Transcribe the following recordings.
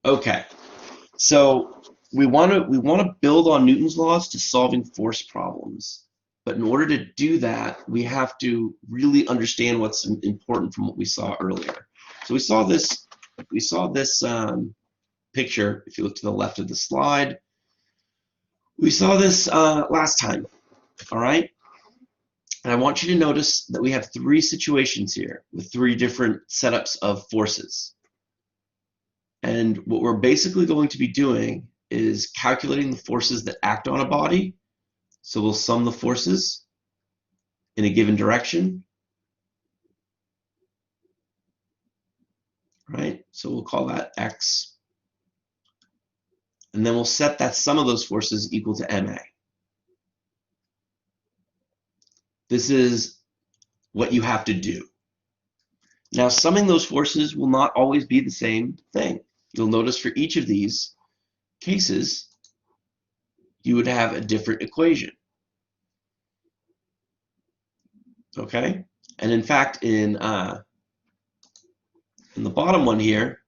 Okay, so we want to build on Newton's laws to solving force problems. But in order to do that, we have to really understand what's important from what we saw earlier. So we saw this picture. If you look to the left of the slide, we saw this last time. All right, and I want you to notice that we have three situations here with three different setups of forces. And what we're basically going to be doing is calculating the forces that act on a body. So we'll sum the forces in a given direction, right? So we'll call that X. And then we'll set that sum of those forces equal to MA. This is what you have to do. Now, summing those forces will not always be the same thing. You'll notice for each of these cases, you would have a different equation. Okay? And in fact, in the bottom one here,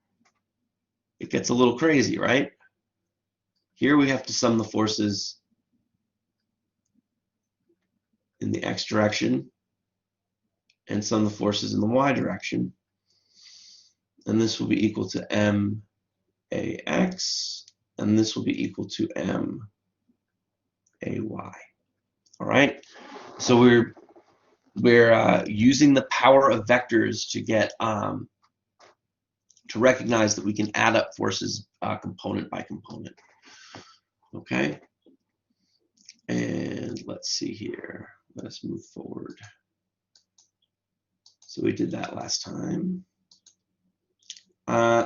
it gets a little crazy, right? Here we have to sum the forces in the X direction and sum the forces in the Y direction. And this will be equal to MAX, and this will be equal to MAY. All right? So we're using the power of vectors to get to recognize that we can add up forces component by component. Okay, and let's see here. Let us move forward. So we did that last time.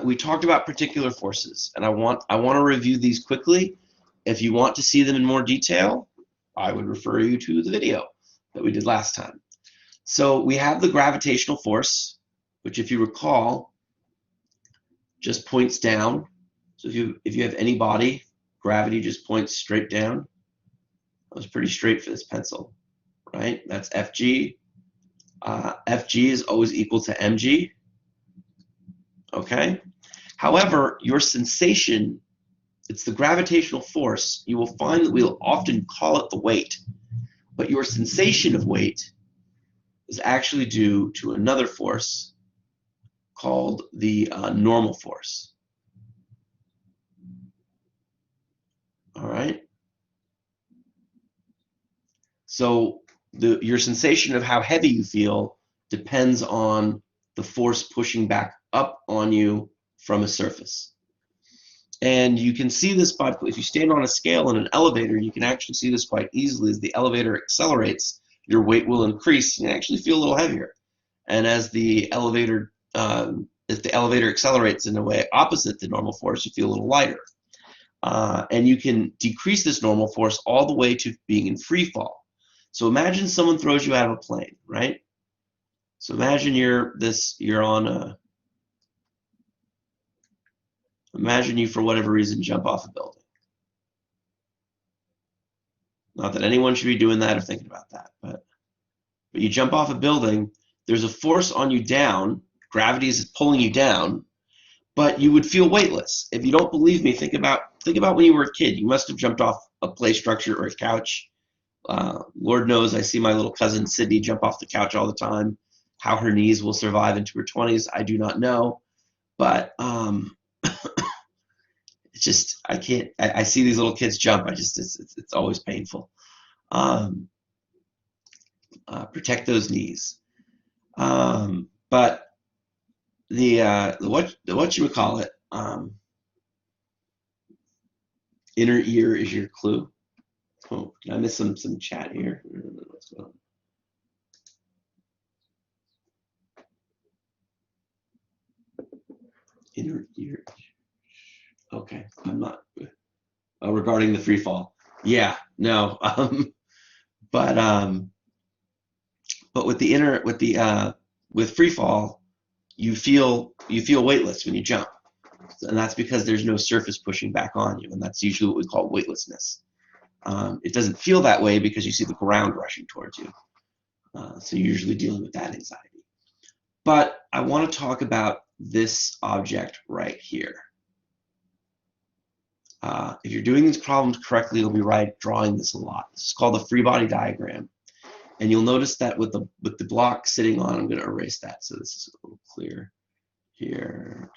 We talked about particular forces, and I want to review these quickly. If you want to see them in more detail, I would refer you to the video that we did last time. So we have the gravitational force, which, if you recall, just points down. So if you have any body, gravity just points straight down. That was pretty straight for this pencil, right? That's Fg. Fg is always equal to mg. Okay. However, your sensation, it's the gravitational force. You will find that we'll often call it the weight, but your sensation of weight is actually due to another force called the normal force. All right. So your sensation of how heavy you feel depends on the force pushing back up on you from a surface. And you can see this by, if you stand on a scale in an elevator, you can actually see this quite easily. As the elevator accelerates, your weight will increase and you actually feel a little heavier. And as the elevator accelerates in a way opposite the normal force, you feel a little lighter. And you can decrease this normal force all the way to being in free fall. So imagine someone throws you out of a plane, right? So imagine imagine you, for whatever reason, jump off a building. Not that anyone should be doing that or thinking about that, but you jump off a building, there's a force on you down, gravity is pulling you down, but you would feel weightless. If you don't believe me, think about when you were a kid. You must have jumped off a play structure or a couch. Lord knows I see my little cousin Sydney jump off the couch all the time. How her knees will survive into her 20s, I do not know. But it's just, I can't, I see these little kids jump. It's always painful. Protect those knees. But what you would call it, inner ear is your clue. Oh, I missed some chat here. What's going on? Inner ear. Okay, I'm not regarding the free fall. Yeah, no. But with free fall, you feel weightless when you jump, and that's because there's no surface pushing back on you, and that's usually what we call weightlessness. It doesn't feel that way because you see the ground rushing towards you. So you're usually dealing with that anxiety. But I want to talk about this object right here. If you're doing these problems correctly, you'll be drawing this a lot. This is called the free body diagram. And you'll notice that with the block sitting on, I'm going to erase that so this is a little clear here.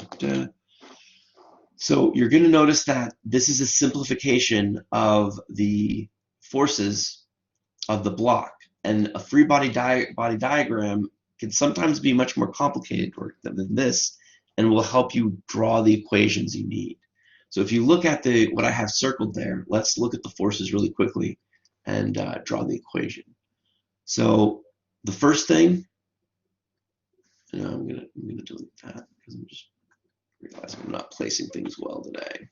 So you're going to notice that this is a simplification of the forces of the block. And a free body diagram can sometimes be much more complicated than this and will help you draw the equations you need. So if you look at what I have circled there, let's look at the forces really quickly and draw the equation. So the first thing, I'm gonna delete that because I'm just realizing I'm not placing things well today.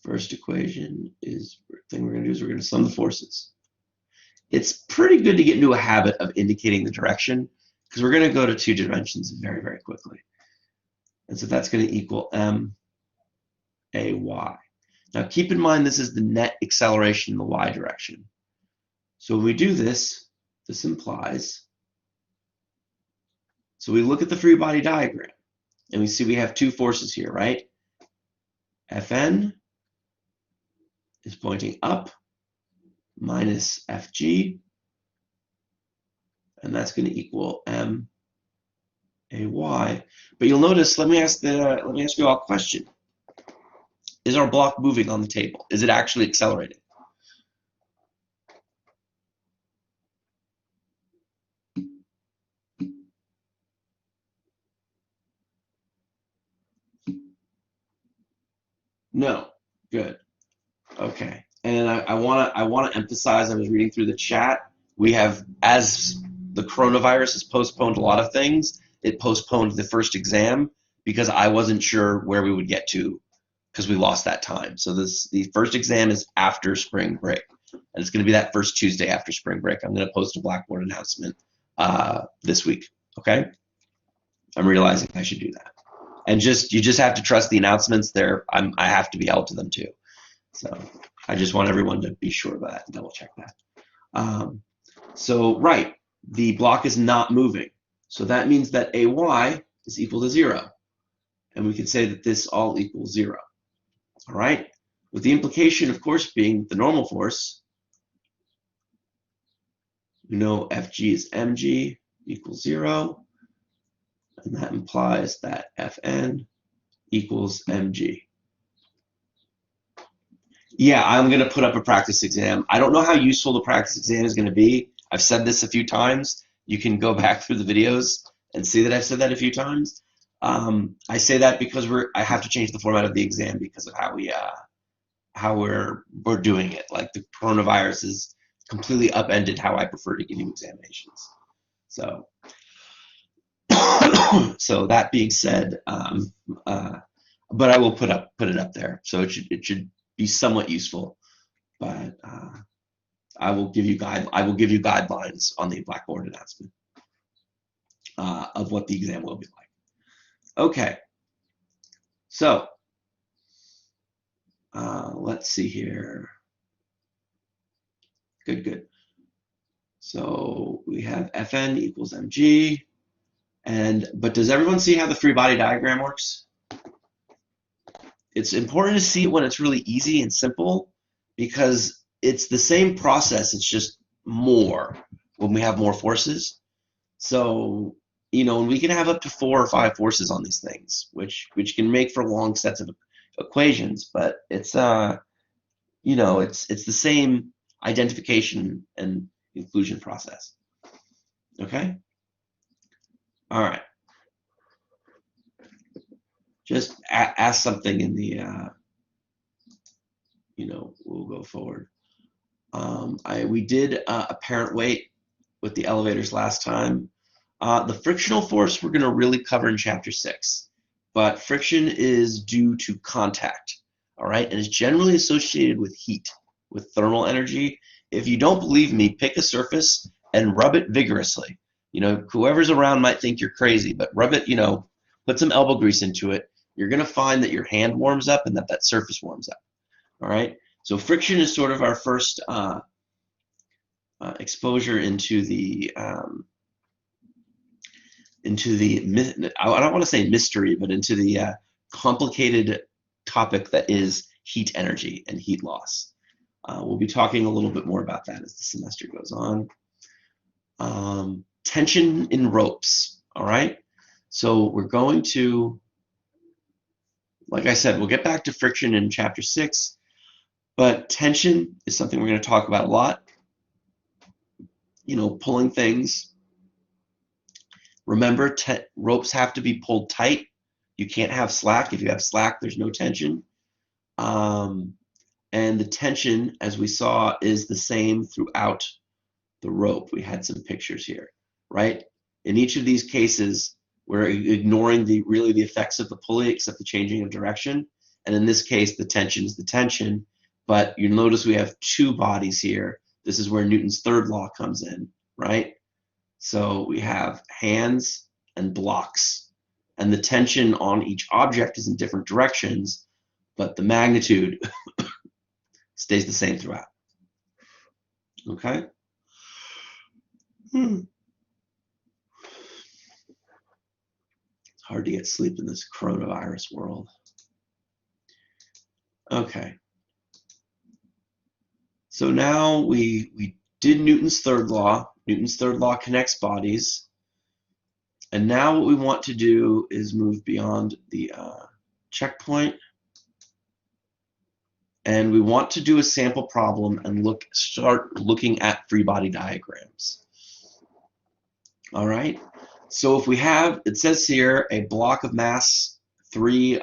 First equation is thing we're gonna do is we're gonna sum the forces. It's pretty good to get into a habit of indicating the direction because we're gonna go to 2 dimensions very, very quickly. And so that's gonna equal m(a)y). Now keep in mind this is the net acceleration in the y direction. So when we do this, this implies, so we look at the free body diagram and we see we have 2 forces here, right? Fn is pointing up minus Fg, and that's going to equal m(a)y). But you'll notice, let me ask you all a question. Is our block moving on the table? Is it actually accelerating? No. Good. Okay. And I want to emphasize, I was reading through the chat, we have, as the coronavirus has postponed a lot of things, it postponed the first exam because I wasn't sure where we would get to because we lost that time. So the first exam is after spring break, and it's going to be that first Tuesday after spring break. I'm going to post a Blackboard announcement this week. Okay, I'm realizing I should do that, and you just have to trust the announcements. I have to be held to them too. So I just want everyone to be sure of that and double check that. So right, the block is not moving, so that means that AY is equal to 0, and we can say that this all equals 0. All right, with the implication, of course, being the normal force. We know Fg is mg equals 0, and that implies that Fn equals mg. Yeah, I'm going to put up a practice exam. I don't know how useful the practice exam is going to be. I've said this a few times. You can go back through the videos and see that I've said that a few times. I say that because I have to change the format of the exam because of how we're doing it. Like the coronavirus has completely upended how I prefer to give you examinations. So, so that being said, but I will put it up there, so it should be somewhat useful. But I will give you guidelines on the Blackboard announcement of what the exam will be like. Okay, so let's see here. Good. So we have Fn equals mg, but does everyone see how the free body diagram works? It's important to see it when it's really easy and simple because it's the same process, it's just more when we have more forces. So, and we can have up to 4 or 5 forces on these things, which can make for long sets of equations, but it's it's the same identification and inclusion process. Okay? All right. Just ask something in the we'll go forward. We did apparent weight with the elevators last time. The frictional force we're going to really cover in chapter 6, but friction is due to contact, all right, and is generally associated with heat, with thermal energy. If you don't believe me, pick a surface and rub it vigorously. Whoever's around might think you're crazy, but rub it, put some elbow grease into it. You're going to find that your hand warms up and that surface warms up, all right? So friction is sort of our first exposure into the I don't want to say mystery, but into the complicated topic that is heat energy and heat loss. We'll be talking a little bit more about that as the semester goes on. Tension in ropes, all right? So we're going to, like I said, we'll get back to friction in chapter 6, but tension is something we're going to talk about a lot. You know, pulling things. Remember, ropes have to be pulled tight. You can't have slack. If you have slack, there's no tension. And the tension, as we saw, is the same throughout the rope. We had some pictures here, right? In each of these cases, we're ignoring really the effects of the pulley except the changing of direction. And in this case, the tension is the tension. But you notice we have two bodies here. This is where Newton's third law comes in, right? So we have hands and blocks. And the tension on each object is in different directions, but the magnitude stays the same throughout. Okay? It's hard to get sleep in this coronavirus world. Okay. So now we did Newton's third law. Newton's third law connects bodies. And now what we want to do is move beyond the checkpoint. And we want to do a sample problem and start looking at free body diagrams. All right. So if we have, it says here, a block of mass 3,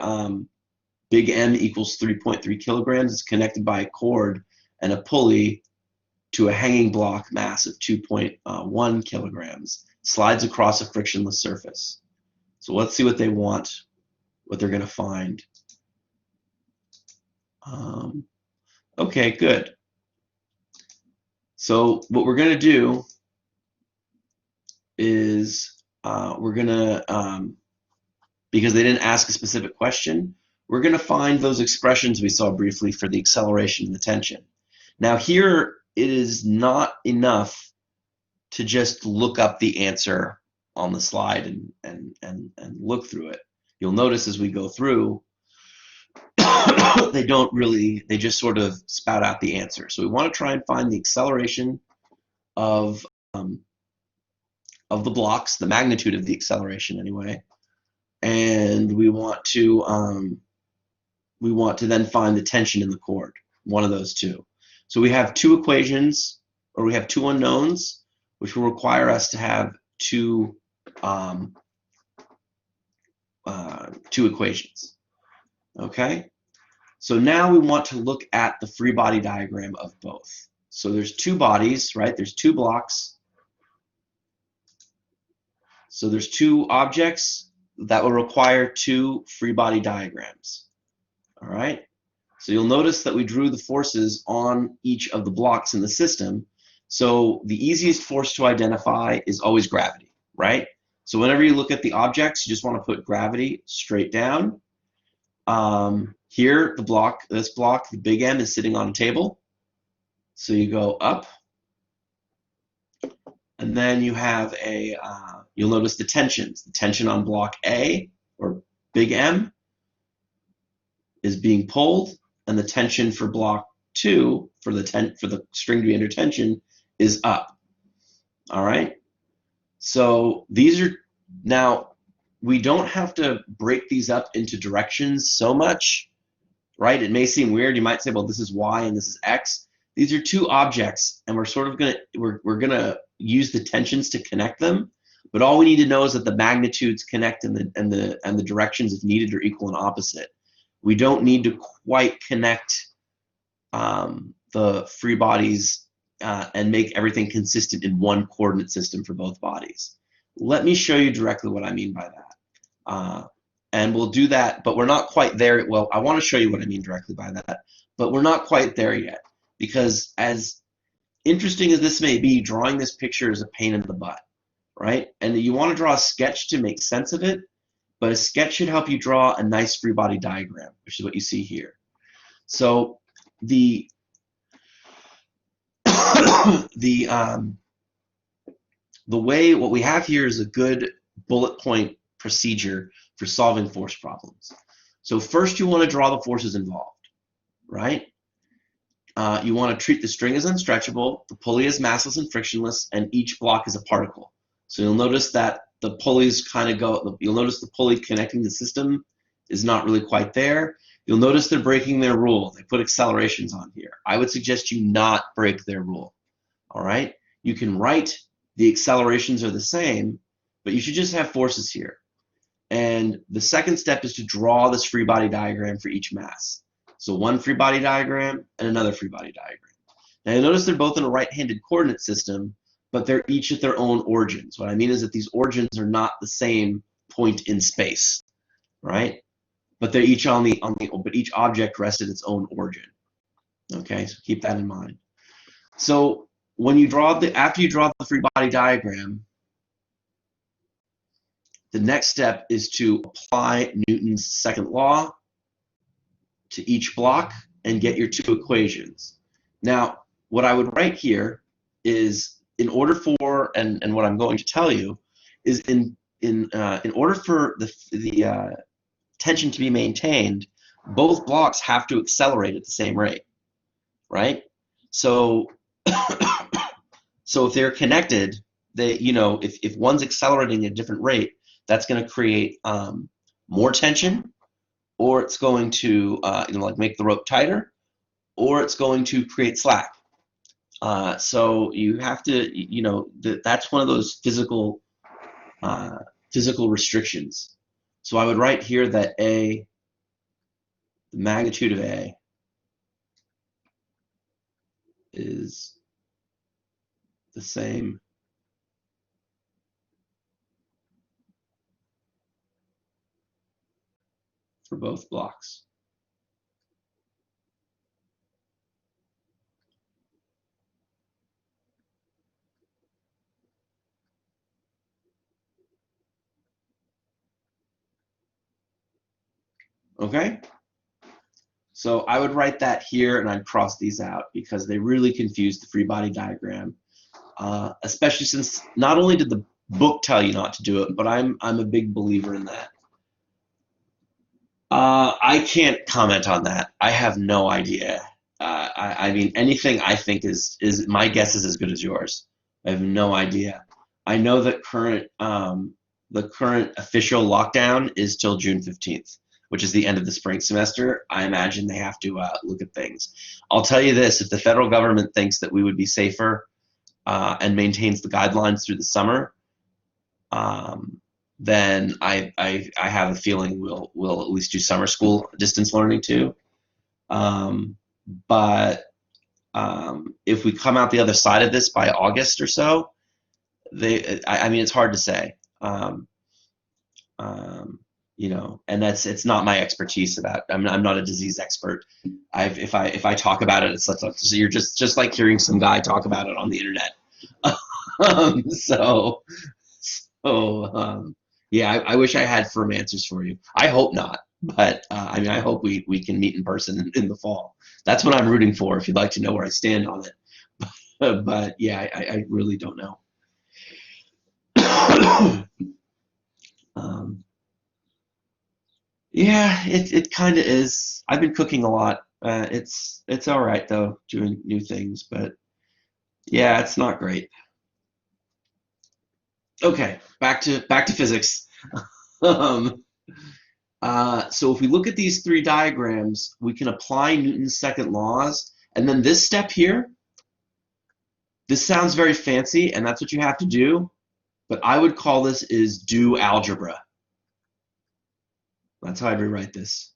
big M equals 3.3 kilograms. It's connected by a cord and a pulley to a hanging block mass of 2.1 kilograms. Slides across a frictionless surface. So let's see what they want, what they're going to find. Okay, good. So what we're going to do is we're going to, because they didn't ask a specific question, we're going to find those expressions we saw briefly for the acceleration and the tension. Now here, it is not enough to just look up the answer on the slide and look through it. You'll notice as we go through, they just sort of spout out the answer. So we want to try and find the acceleration of the blocks, the magnitude of the acceleration anyway, and we want to then find the tension in the cord, one of those two. So we have two equations, or we have two unknowns, which will require us to have two equations. Okay? So now we want to look at the free body diagram of both. So there's two bodies, right? There's two blocks. So there's two objects that will require two free body diagrams. All right? So you'll notice that we drew the forces on each of the blocks in the system. So the easiest force to identify is always gravity, right? So whenever you look at the objects, you just want to put gravity straight down. Here, this block, the big M, is sitting on a table. So you go up. And then you have you'll notice the tensions. The tension on block A, or big M, is being pulled. And the tension for block 2, for the string to be under tension, is up. All right? So these are, now, we don't have to break these up into directions so much, right? It may seem weird. You might say, well, this is Y and this is X. These are two objects, and we're sort of we're gonna use the tensions to connect them. But all we need to know is that the magnitudes connect and the directions, if needed, are equal and opposite. We don't need to quite connect the free bodies and make everything consistent in one coordinate system for both bodies. Let me show you directly what I mean by that. And we'll do that, but we're not quite there. Well, I want to show you what I mean directly by that, but we're not quite there yet, because as interesting as this may be, drawing this picture is a pain in the butt, right? And you want to draw a sketch to make sense of it, but a sketch should help you draw a nice free body diagram, which is what you see here. So the what we have here is a good bullet point procedure for solving force problems. So first you want to draw the forces involved, right? You want to treat the string as unstretchable, the pulley as massless and frictionless, and each block is a particle. So you'll notice that the pulleys kind of go, you'll notice the pulley connecting the system is not really quite there. You'll notice they're breaking their rule. They put accelerations on here. I would suggest you not break their rule, all right? You can write the accelerations are the same, but you should just have forces here. And the second step is to draw this free body diagram for each mass. So one free body diagram and another free body diagram. Now you notice they're both in a right-handed coordinate system, but they're each at their own origins. What I mean is that these origins are not the same point in space, right? But they're each but each object rests at its own origin. Okay, so keep that in mind. So when you draw after you draw the free body diagram, the next step is to apply Newton's second law to each block and get your two equations. Now, what I would write here is in order for, and what I'm going to tell you is in order for the tension to be maintained, both blocks have to accelerate at the same rate, right? So, so if they're connected, if one's accelerating at a different rate, that's going to create more tension, or it's going to like make the rope tighter, or it's going to create slack. So you have to, that's one of those physical restrictions. So I would write here that the magnitude of A is the same for both blocks. Okay? So I would write that here and I'd cross these out because they really confuse the free body diagram, especially since not only did the book tell you not to do it, but I'm a big believer in that. I can't comment on that. I have no idea. I mean, anything I think is my guess is as good as yours. I have no idea. I know that the current official lockdown is till June 15th, which is the end of the spring semester. I imagine they have to look at things. I'll tell you this: if the federal government thinks that we would be safer and maintains the guidelines through the summer, then I have a feeling we'll at least do summer school distance learning too. But if we come out the other side of this by August or so, I mean, it's hard to say. And it's not my expertise about. I'm not a disease expert. If I talk about it, so you're just like hearing some guy talk about it on the internet. Yeah, I wish I had firm answers for you. I hope not, but I mean, I hope we can meet in person in the fall. That's what I'm rooting for. If you'd like to know where I stand on it, but yeah, I really don't know. Yeah, it kind of is. I've been cooking a lot. It's all right though, doing new things, but yeah, it's not great. Okay, back to physics. So if we look at these three diagrams, we can apply Newton's second laws, and then this step here, this sounds very fancy, and that's what you have to do, but I would call this is do algebra. That's how I'd rewrite this.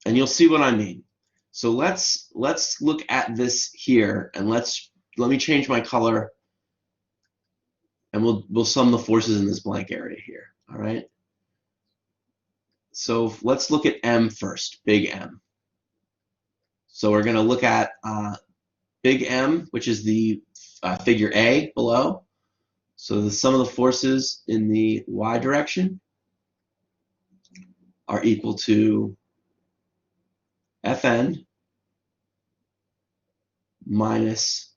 And you'll see what I mean. So let's look at this here, and let me change my color, and we'll sum the forces in this blank area here. All right. So let's look at M first, big M. So we're going to look at big M, which is the figure A below. So the sum of the forces in the y direction are equal to Fn minus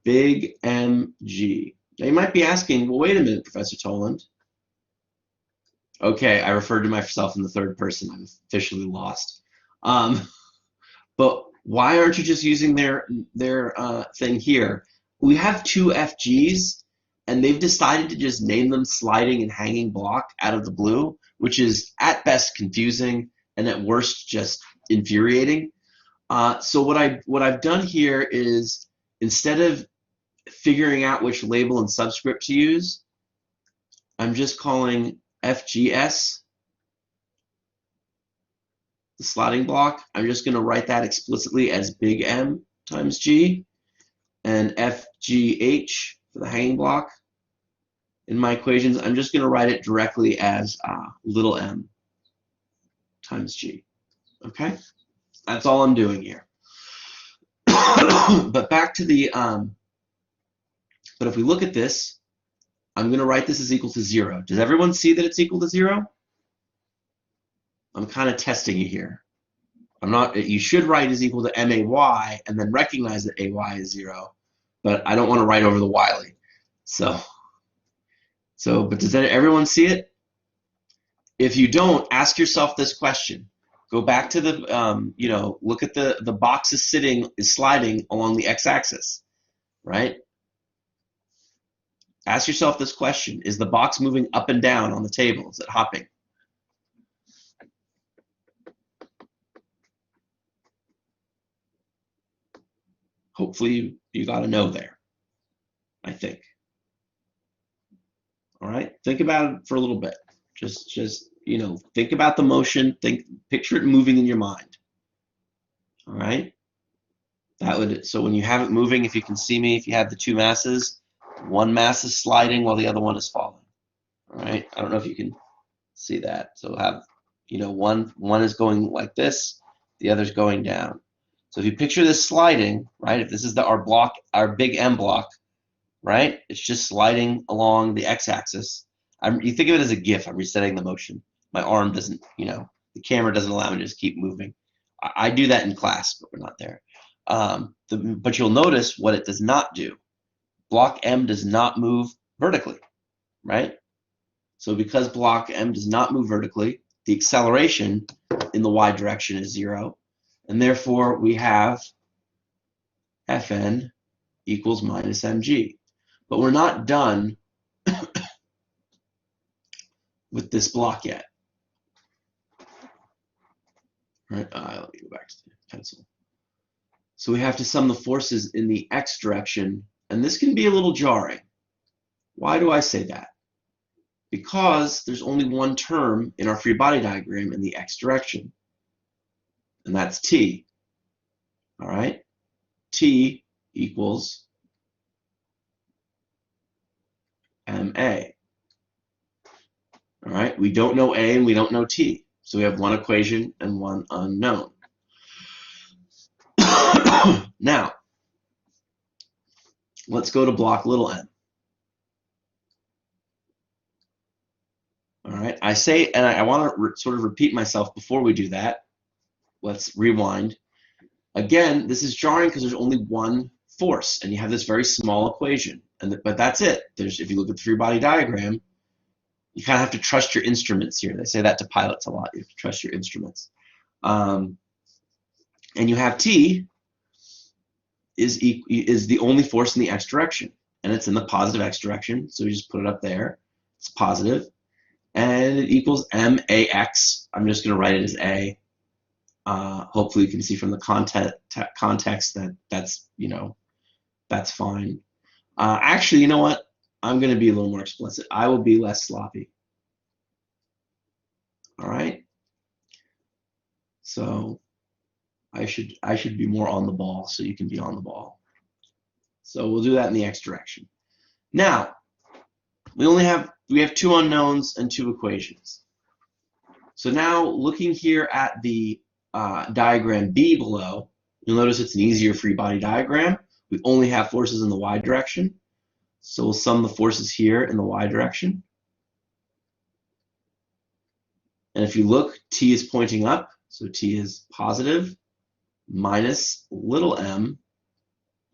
big mg. Now you might be asking, well, wait a minute, Professor Toland. Okay, I referred to myself in the third person. I'm officially lost. Um, but why aren't you just using their thing here? We have two FGs, and they've decided to just name them sliding and hanging block out of the blue, which is at best confusing and at worst just infuriating. So what I've done here is, instead of figuring out which label and subscript to use, I'm just calling FGS the sliding block. I'm just going to write that explicitly as big M times G, and FGH for the hanging block. In my equations, I'm just going to write it directly as little m times G. Okay? That's all I'm doing here. But back to the, but if we look at this, I'm going to write this as equal to 0. Does everyone see that it's equal to 0? I'm kind of testing you here. I'm not. You should write is equal to MAY and then recognize that AY is 0, but I don't want to write over the Wiley. But does everyone see it? If you don't, ask yourself this question. Go back to the, look at the box is sliding along the x-axis, right? Ask yourself this question. Is the box moving up and down on the table? Is it hopping? Hopefully you got a no there, I think. All right, think about it for a little bit. Just think about the motion. Picture it moving in your mind. All right. So when you have it moving, if you can see me, if you have the two masses, one mass is sliding while the other one is falling. All right. I don't know if you can see that. So have, one is going like this, the other's going down. So if you picture this sliding, right? If this is our big M block, right? It's just sliding along the x-axis. You think of it as a GIF. I'm resetting the motion. My arm doesn't, the camera doesn't allow me to just keep moving. I do that in class, but we're not there. But you'll notice what it does not do. Block M does not move vertically, right? So because block M does not move vertically, the acceleration in the y direction is 0, and therefore we have Fn equals minus mg. But we're not done with this block yet. Right? Let me go back to the pencil. So we have to sum the forces in the x direction, and this can be a little jarring. Why do I say that? Because there's only one term in our free body diagram in the x direction, and that's t. All right? T equals ma. All right? We don't know a and we don't know t, so we have one equation and one unknown. Now, let's go to block little m. All right, I say, and I want to sort of repeat myself before we do that. Let's rewind. Again, this is jarring because there's only one force, and you have this very small equation. But that's it. If you look at the free body diagram, you kind of have to trust your instruments here. They say that to pilots a lot. You have to trust your instruments. And you have T is the only force in the x direction, and it's in the positive x direction. So we just put it up there. It's positive. And it equals max. I'm just going to write it as a. Hopefully you can see from the context that that's fine. Actually, you know what? I'm going to be a little more explicit. I will be less sloppy. All right. So I should be more on the ball, so you can be on the ball. So we'll do that in the x direction. Now we have two unknowns and two equations. So now looking here at the diagram B below, you'll notice it's an easier free body diagram. We only have forces in the y direction. So we'll sum the forces here in the y direction. And if you look, T is pointing up, so T is positive, minus little m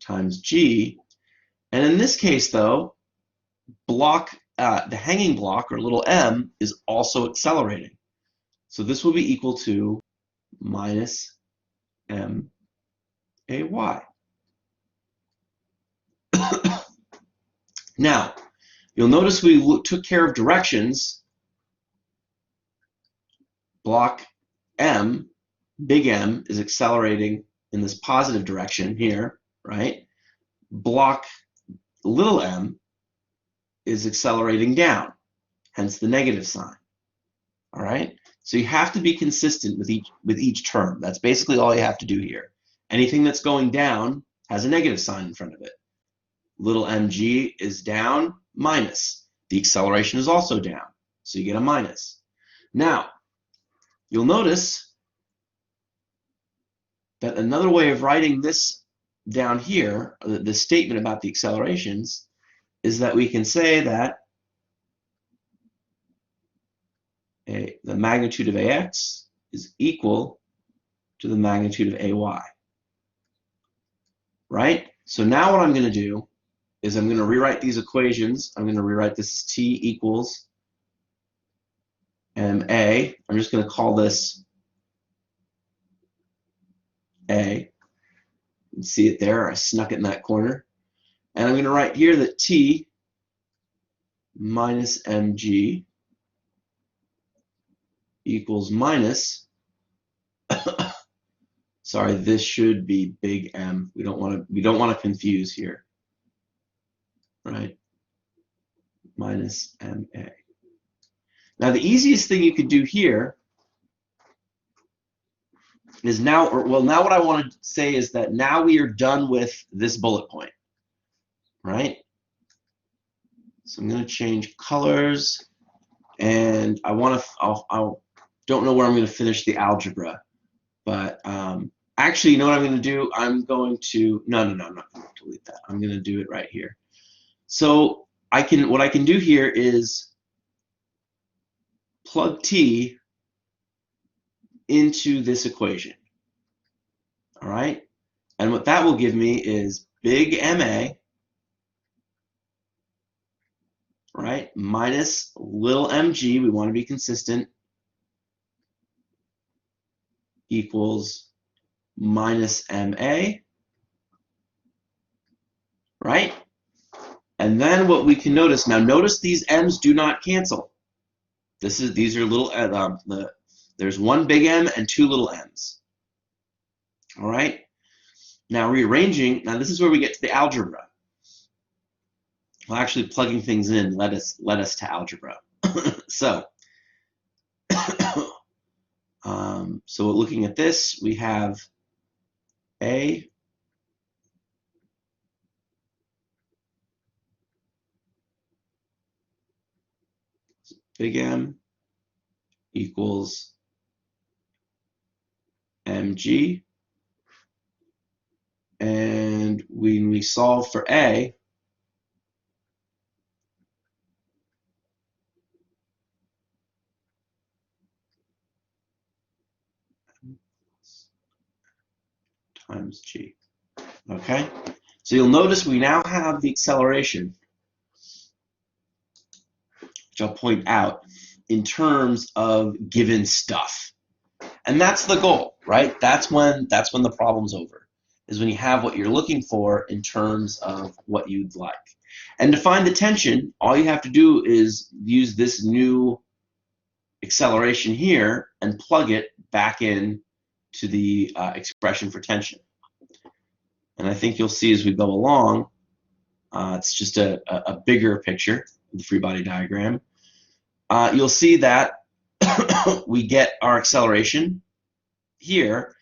times G. And in this case, though, block the hanging block, or little m, is also accelerating. So this will be equal to minus m a y. Now, you'll notice we took care of directions. Block m, big M, is accelerating in this positive direction here, right? Block little m is accelerating down, hence the negative sign. All right? So you have to be consistent with each term. That's basically all you have to do here. Anything that's going down has a negative sign in front of it. Little mg is down, minus. The acceleration is also down, so you get a minus. Now, you'll notice that another way of writing this down here, the statement about the accelerations, is that we can say that the magnitude of ax is equal to the magnitude of ay. Right? So now what I'm going to do is I'm going to rewrite these equations. I'm going to rewrite this as t equals ma. I'm just going to call this a. You can see it there. I snuck it in that corner. And I'm going to write here that t minus mg equals minus, sorry, this should be big M. We don't want to confuse here. Right? Minus MA. Now the easiest thing you could do here is now what I want to say is that now we are done with this bullet point. Right? So I'm going to change colors, and I don't know where I'm going to finish the algebra, but actually, you know what I'm going to do? I'm going to I'm not going to delete that. I'm going to do it right here. So what I can do here is plug t into this equation. All right, and what that will give me is big MA, right, minus little mg. We want to be consistent, equals minus MA, right? And then what we can notice, now notice these m's do not cancel. These are little, there's one big M and two little m's. All right? Now rearranging, now this is where we get to the algebra. Well, actually plugging things in led us to algebra. So, so looking at this, we have A big M equals mg, and when we solve for A, times g. Okay, so you'll notice we now have the acceleration, which I'll point out, in terms of given stuff. And that's the goal, right? That's when the problem's over, is when you have what you're looking for in terms of what you'd like. And to find the tension, all you have to do is use this new acceleration here and plug it back in to the expression for tension. And I think you'll see as we go along, it's just a bigger picture of the free body diagram. You'll see that we get our acceleration here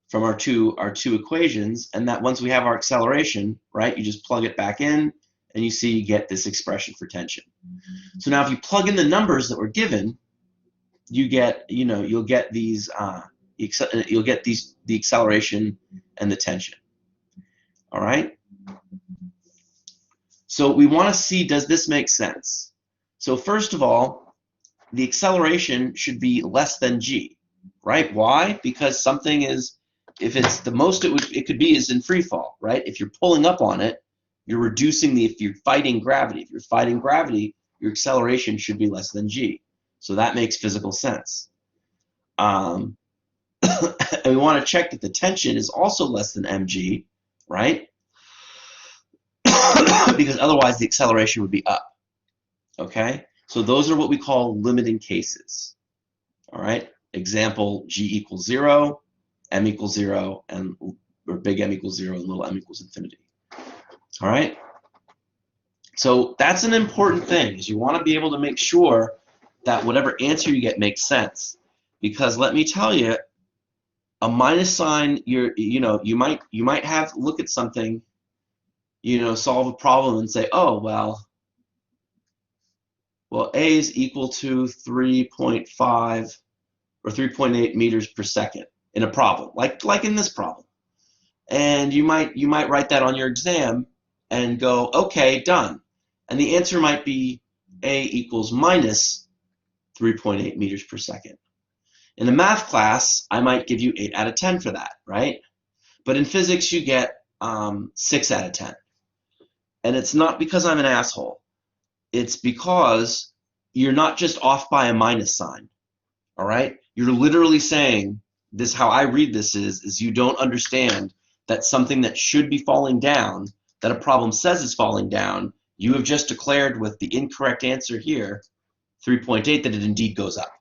from our two equations, and that once we have our acceleration, right, you just plug it back in, and you see you get this expression for tension. So now if you plug in the numbers that were given, you get, you'll get these, the acceleration and the tension. All right. So we want to see, does this make sense? So first of all, the acceleration should be less than g, right? Why? Because something is, if it's the most it could be is in free fall, right? If you're pulling up on it, you're reducing if you're fighting gravity. If you're fighting gravity, your acceleration should be less than g. So that makes physical sense. And we want to check that the tension is also less than mg, right? Because otherwise the acceleration would be up. Okay? So those are what we call limiting cases. All right? Example, g equals 0, m equals 0, and or big M equals 0 and little m equals infinity. All right? So that's an important thing, is you want to be able to make sure that whatever answer you get makes sense. Because let me tell you, a minus sign, you might have look at something, solve a problem and say, oh, well, A is equal to 3.5 or 3.8 meters per second in a problem, like in this problem. And you might write that on your exam and go, okay, done. And the answer might be A equals minus 3.8 meters per second. In a math class, I might give you 8 out of 10 for that, right? But in physics, you get 6 out of 10. And it's not because I'm an asshole. It's because you're not just off by a minus sign, all right? You're literally saying, this, how I read this is you don't understand that something that should be falling down, that a problem says is falling down, you have just declared with the incorrect answer here, 3.8, that it indeed goes up.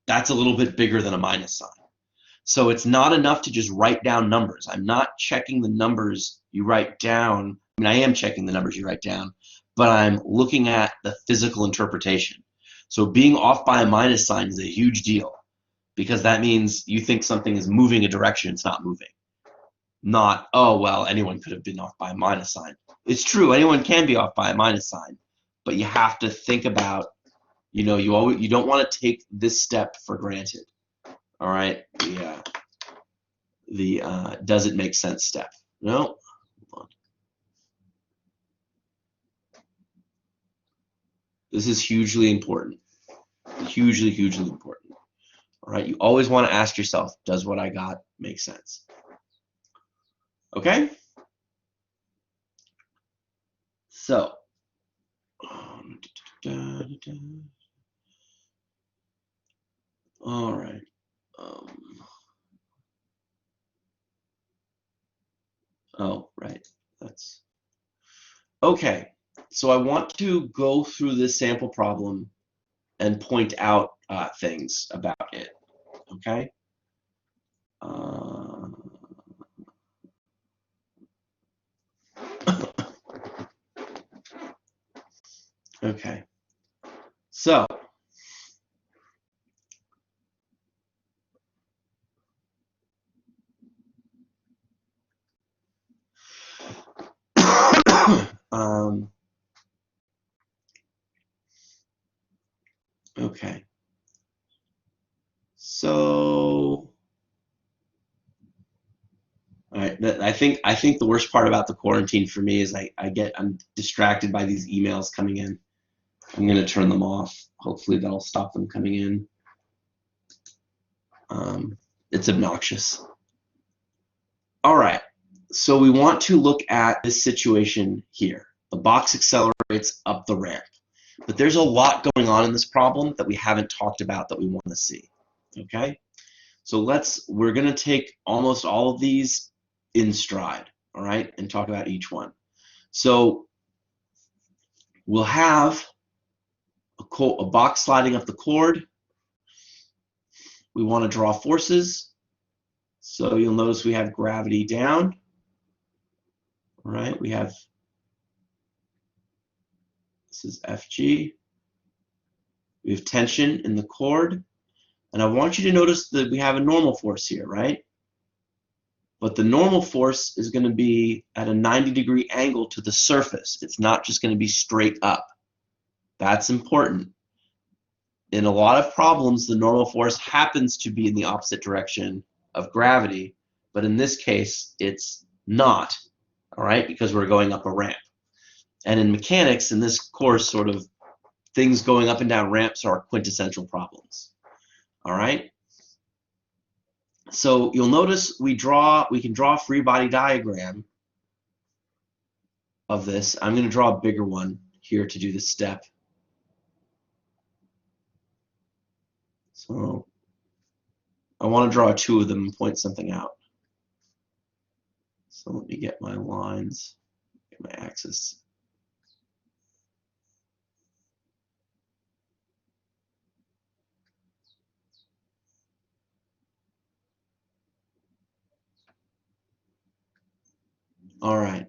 That's a little bit bigger than a minus sign. So it's not enough to just write down numbers. I'm not checking the numbers you write down. I mean, I am checking the numbers you write down, but I'm looking at the physical interpretation. So being off by a minus sign is a huge deal, because that means you think something is moving a direction it's not moving. Not, oh, well, anyone could have been off by a minus sign. It's true, anyone can be off by a minus sign, but you have to think about, you don't want to take this step for granted. All right, the does it make sense step. No, hold on. This is hugely important. Hugely, hugely important. All right, you always want to ask yourself, does what I got make sense? Okay? So, all right. Oh, right. That's okay. So I want to go through this sample problem and point out things about it. Okay. Okay. So okay. So all right, I think the worst part about the quarantine for me is I'm distracted by these emails coming in. I'm going to turn them off. Hopefully that'll stop them coming in. It's obnoxious. All right, so we want to look at this situation here. The box accelerates up the ramp, but there's a lot going on in this problem that we haven't talked about that we want to see. Okay, so we're going to take almost all of these in stride, all right, and talk about each one. So we'll have a box sliding up the cord. We want to draw forces. So you'll notice we have gravity down. All right, this is Fg. We have tension in the cord. And I want you to notice that we have a normal force here, right? But the normal force is going to be at a 90-degree angle to the surface. It's not just going to be straight up. That's important. In a lot of problems, the normal force happens to be in the opposite direction of gravity, but in this case, it's not, all right, because we're going up a ramp. And in mechanics, in this course, sort of things going up and down ramps are quintessential problems, all right? So you'll notice we can draw a free body diagram of this. I'm going to draw a bigger one here to do this step. So I want to draw two of them and point something out. So let me get my lines, get my axis. All right,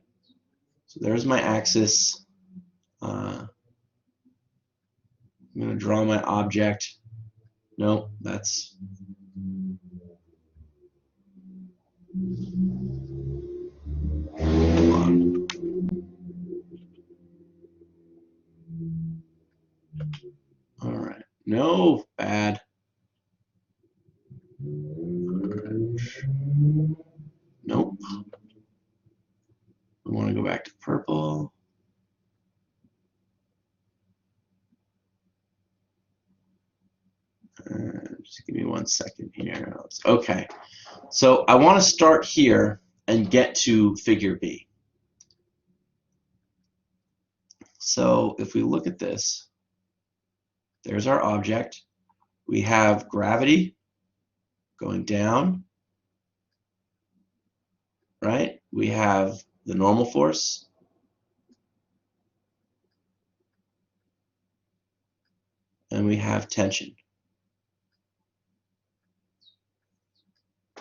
so there's my axis. I'm going to draw my object. No, that's hold on. All right, no, bad. Nope. I want to go back to purple. Just give me 1 second here. Okay, so I want to start here and get to figure B. So if we look at this, there's our object. We have gravity going down, right? We have the normal force. And we have tension.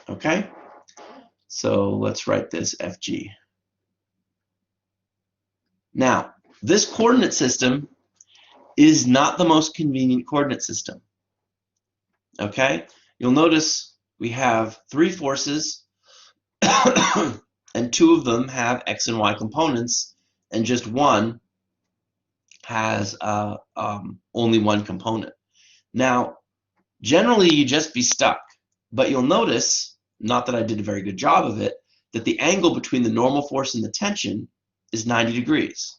Okay? So let's write this FG. Now, this coordinate system is not the most convenient coordinate system. Okay? You'll notice we have 3 forces, and 2 of them have x and y components, and just 1 has only 1 component. Now, generally, you just be stuck, but you'll notice, not that I did a very good job of it, that the angle between the normal force and the tension is 90 degrees.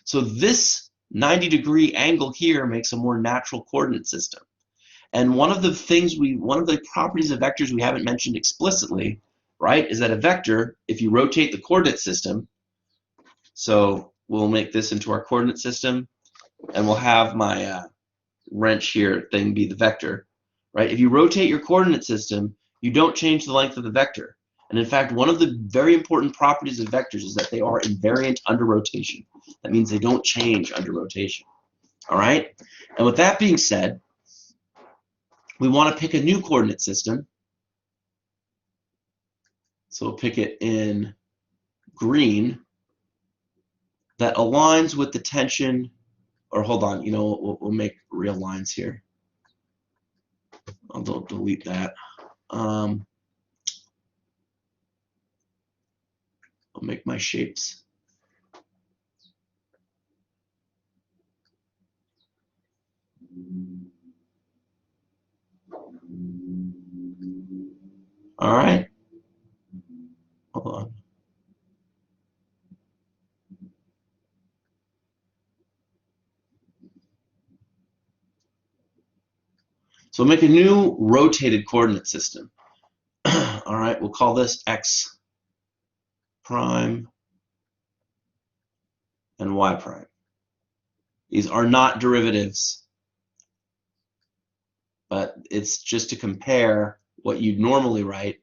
So this 90-degree angle here makes a more natural coordinate system. And one of the properties of vectors we haven't mentioned explicitly, right, is that a vector, if you rotate the coordinate system, so we'll make this into our coordinate system, and we'll have my wrench here thing be the vector, right? If you rotate your coordinate system, you don't change the length of the vector. And in fact, one of the very important properties of vectors is that they are invariant under rotation. That means they don't change under rotation. All right? And with that being said, we want to pick a new coordinate system. So we'll pick it in green that aligns with the tension, or hold on, you know, we'll make real lines here. I'll delete that. I'll make my shapes. All right. Hold on. So we'll make a new rotated coordinate system. All right, we'll call this x prime and y prime. These are not derivatives, but it's just to compare what you'd normally write,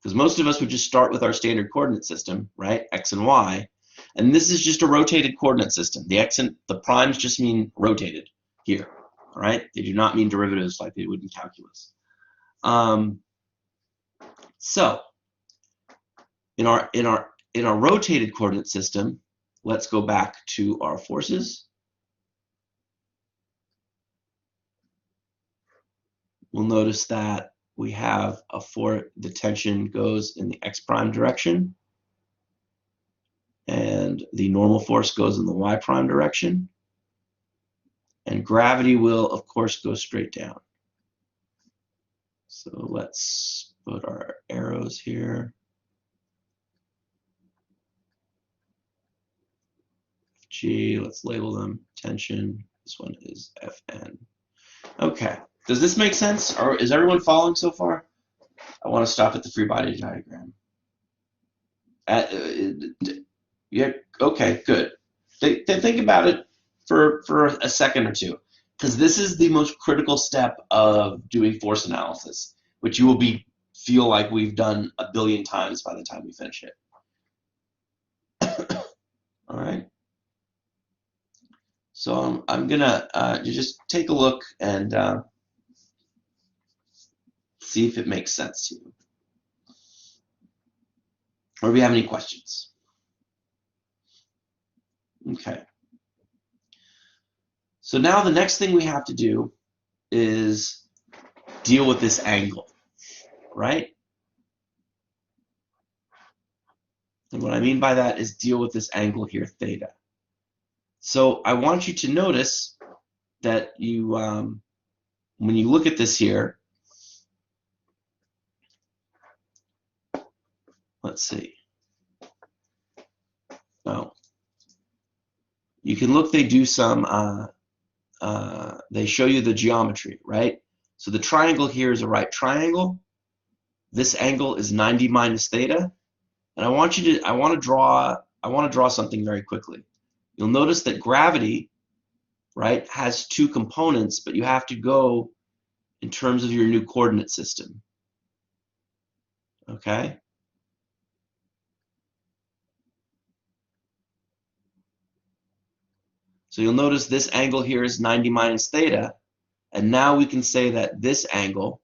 because most of us would just start with our standard coordinate system, right, x and y, and this is just a rotated coordinate system. The x and the primes just mean rotated here, all right? They do not mean derivatives like they would in calculus. So in our rotated coordinate system, let's go back to our forces. We'll notice that we have the tension goes in the x prime direction, and the normal force goes in the y prime direction, and gravity will, of course, go straight down. So let's put our arrows here. G, let's label them tension. This one is Fn. Okay, does this make sense? Or is everyone following so far? I want to stop at the free body diagram. Yeah, okay, good. Think about it for a second or two. because this is the most critical step of doing force analysis, which you will feel like we've done a billion times by the time we finish it. All right. So I'm gonna just take a look and see if it makes sense to you, or if you have any questions. Okay. So now the next thing we have to do is deal with this angle, right? And what I mean by that is deal with this angle here, theta. So I want you to notice that you, when you look at this here, let's see. Oh, you can look. They do some. They show you the geometry, right? So the triangle here is a right triangle. This angle is 90 minus theta, and I want to draw something very quickly. You'll notice that gravity, right, has two components, but you have to go in terms of your new coordinate system. Okay? So you'll notice this angle here is 90 minus theta, and now we can say that this angle,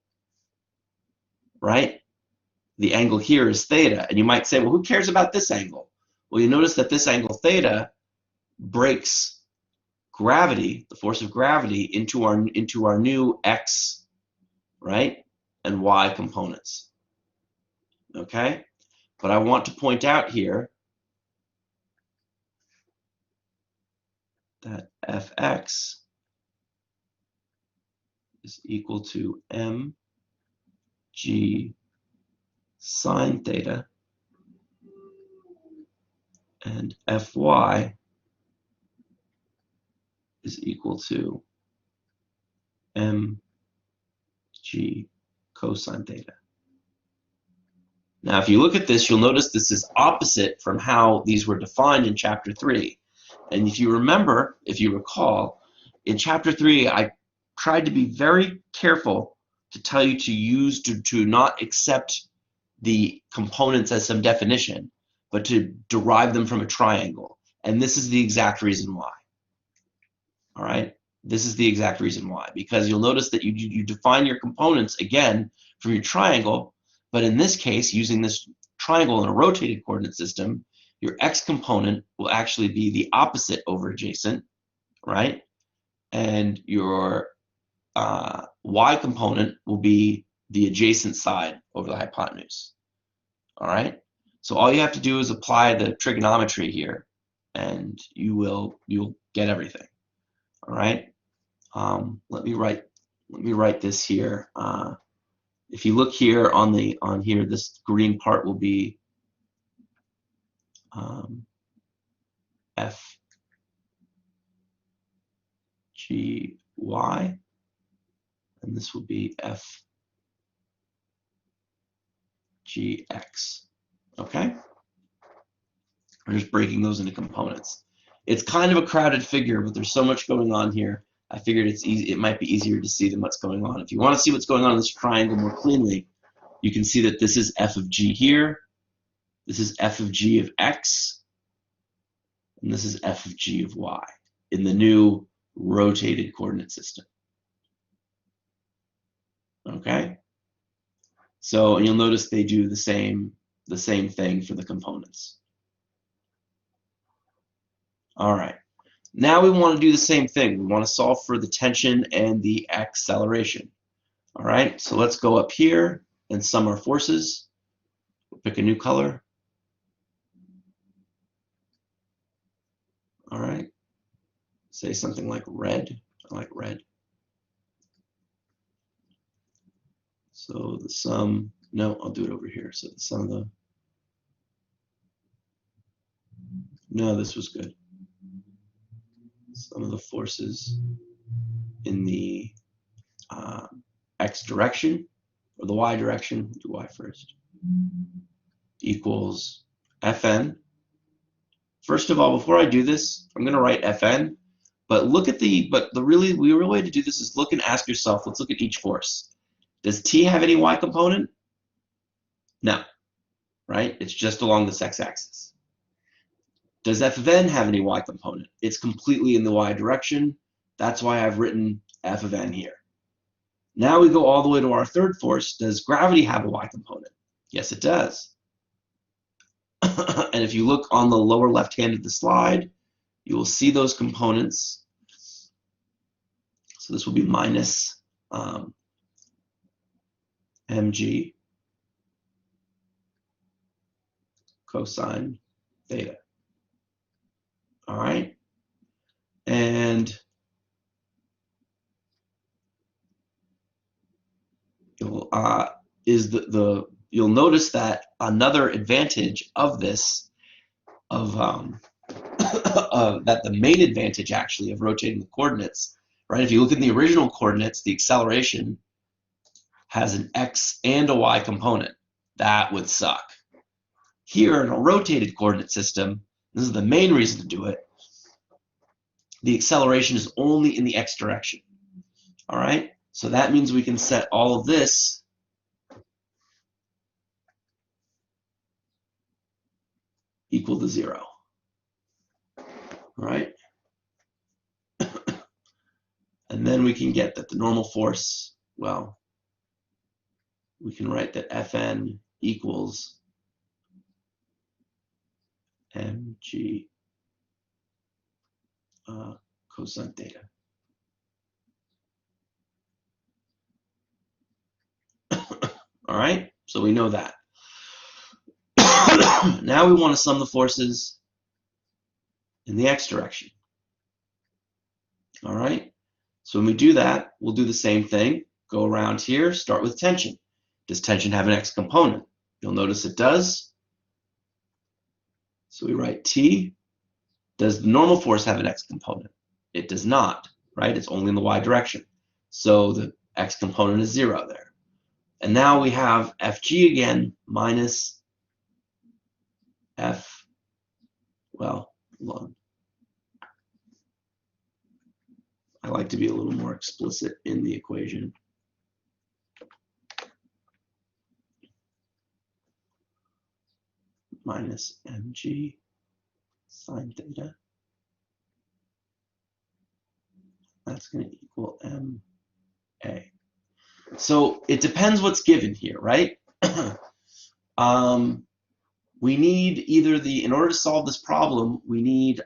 right, the angle here is theta. And you might say, well, who cares about this angle? Well, you notice that this angle theta breaks gravity, the force of gravity, into our new x, right, and y components. Okay? But I want to point out here that fx is equal to mg sine theta, and fy is equal to mg cosine theta. Now, if you look at this, you'll notice this is opposite from how these were defined in Chapter 3. And if you remember, if you recall, in Chapter 3, I tried to be very careful to tell you to not accept the components as some definition, but to derive them from a triangle. And this is the exact reason why. All right? This is the exact reason why. Because you'll notice that you define your components, again, from your triangle, but in this case, using this triangle in a rotated coordinate system, your x component will actually be the opposite over adjacent, right? And your y component will be the adjacent side over the hypotenuse. All right? So all you have to do is apply the trigonometry here, and you'll get everything. All right? Let me write this here. If you look here on here, this green part will be f g y, and this will be f g x. Okay? We're just breaking those into components. It's kind of a crowded figure, but there's so much going on here. I figured it might be easier to see than what's going on. If you want to see what's going on in this triangle more cleanly, you can see that this is f of g here, this is f of g of x, and this is f of g of y in the new rotated coordinate system. Okay? So you'll notice they do the same thing for the components. All right. Now we want to do the same thing. We want to solve for the tension and the acceleration. All right, so let's go up here and sum our forces. We'll pick a new color. All right, say something like red. I like red. So the sum, no, I'll do it over here. So the sum of the, no, this was good. Sum of the forces in the x direction, or the y direction, do y first, equals Fn. First of all, before I do this, I'm going to write Fn, But the really way to do this is look and ask yourself, let's look at each force. Does T have any y component? No, right? It's just along this x-axis. Does F of n have any y component? It's completely in the y direction. That's why I've written F of n here. Now we go all the way to our third force. Does gravity have a y component? Yes, it does. And if you look on the lower left hand of the slide, you will see those components. So this will be minus mg cosine theta. All right, and you'll notice that another advantage of this, that the main advantage actually of rotating the coordinates, right? If you look at the original coordinates, the acceleration has an x and a y component. That would suck. Here in a rotated coordinate system, this is the main reason to do it, the acceleration is only in the x direction. All right, so that means we can set all of this equal to 0. All right, and then we can get that the normal force, well, we can write that Fn equals mg cosine theta. All right, so we know that. Now we want to sum the forces in the x direction. All right, so when we do that, we'll do the same thing. Go around here, start with tension. Does tension have an x component? You'll notice it does. So we write T. Does the normal force have an x component? It does not, right? It's only in the y direction. So the x component is 0 there. And now we have Fg again minus F, well, hold on. I like to be a little more explicit in the equation. Minus mg sine theta. That's going to equal ma. So it depends what's given here, right? We need either in order to solve this problem, we need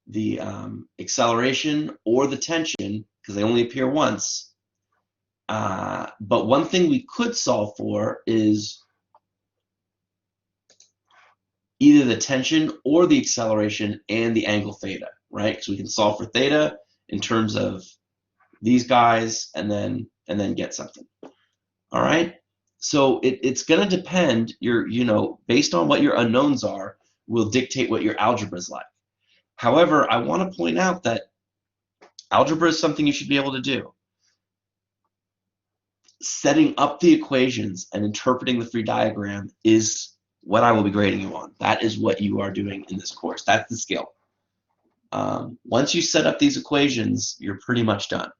the acceleration or the tension, because they only appear once. But one thing we could solve for is either the tension or the acceleration and the angle theta, right? So we can solve for theta in terms of these guys and then get something. All right, so it's going to depend, based on what your unknowns are, will dictate what your algebra is like. However, I want to point out that algebra is something you should be able to do. Setting up the equations and interpreting the free diagram is what I will be grading you on. That is what you are doing in this course. That's the skill. Once you set up these equations, you're pretty much done.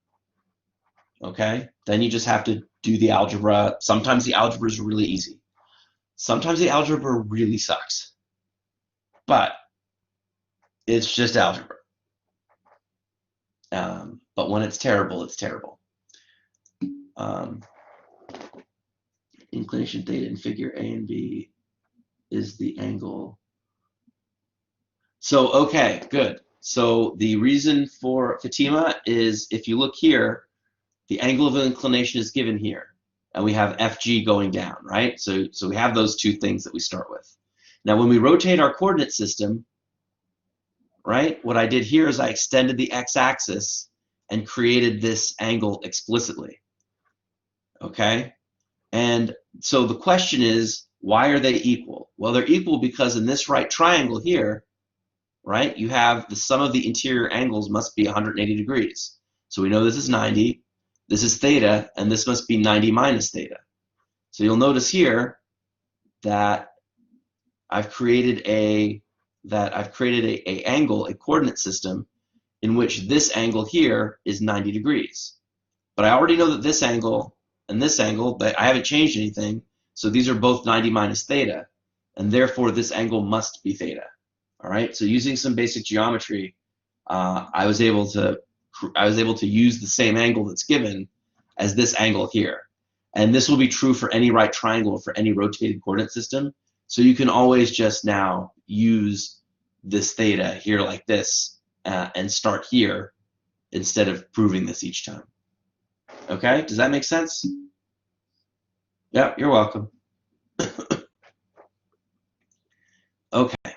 Okay? Then you just have to do the algebra. Sometimes the algebra is really easy. Sometimes the algebra really sucks. But it's just algebra. But when it's terrible, it's terrible. Inclination theta in figure A and B is the angle. So, okay, good. So the reason for Fatima is, if you look here, the angle of inclination is given here. And we have FG going down, right? So we have those two things that we start with. Now, when we rotate our coordinate system, right, what I did here is I extended the x-axis and created this angle explicitly. Okay? And so the question is, why are they equal? Well, they're equal because in this right triangle here, right, you have the sum of the interior angles must be 180 degrees. So we know this is 90, this is theta, and this must be 90 minus theta. So you'll notice here that I've created a that I've created a angle, a coordinate system, in which this angle here is 90 degrees. But I already know that this angle and this angle, that I haven't changed anything, so these are both 90 minus theta, and therefore this angle must be theta. All right, so using some basic geometry, I was able to use the same angle that's given as this angle here. And this will be true for any right triangle, for any rotated coordinate system. So you can always just now use this theta here like this and start here instead of proving this each time. Okay, does that make sense? Yeah, you're welcome. Okay,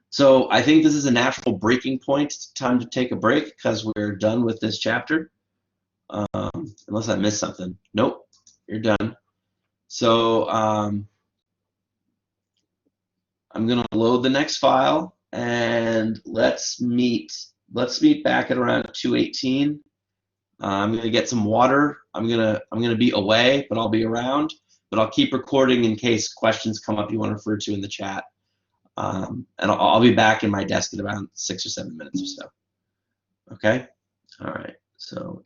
so I think this is a natural breaking point. It's time to take a break because we're done with this chapter. Unless I missed something. Nope, you're done. So I'm going to load the next file, and let's meet back at around 2:18. I'm going to get some water. I'm going to be away, but I'll be around. But I'll keep recording in case questions come up you want to refer to in the chat. And I'll be back in my desk in about 6 or 7 minutes or so. Okay? All right. So,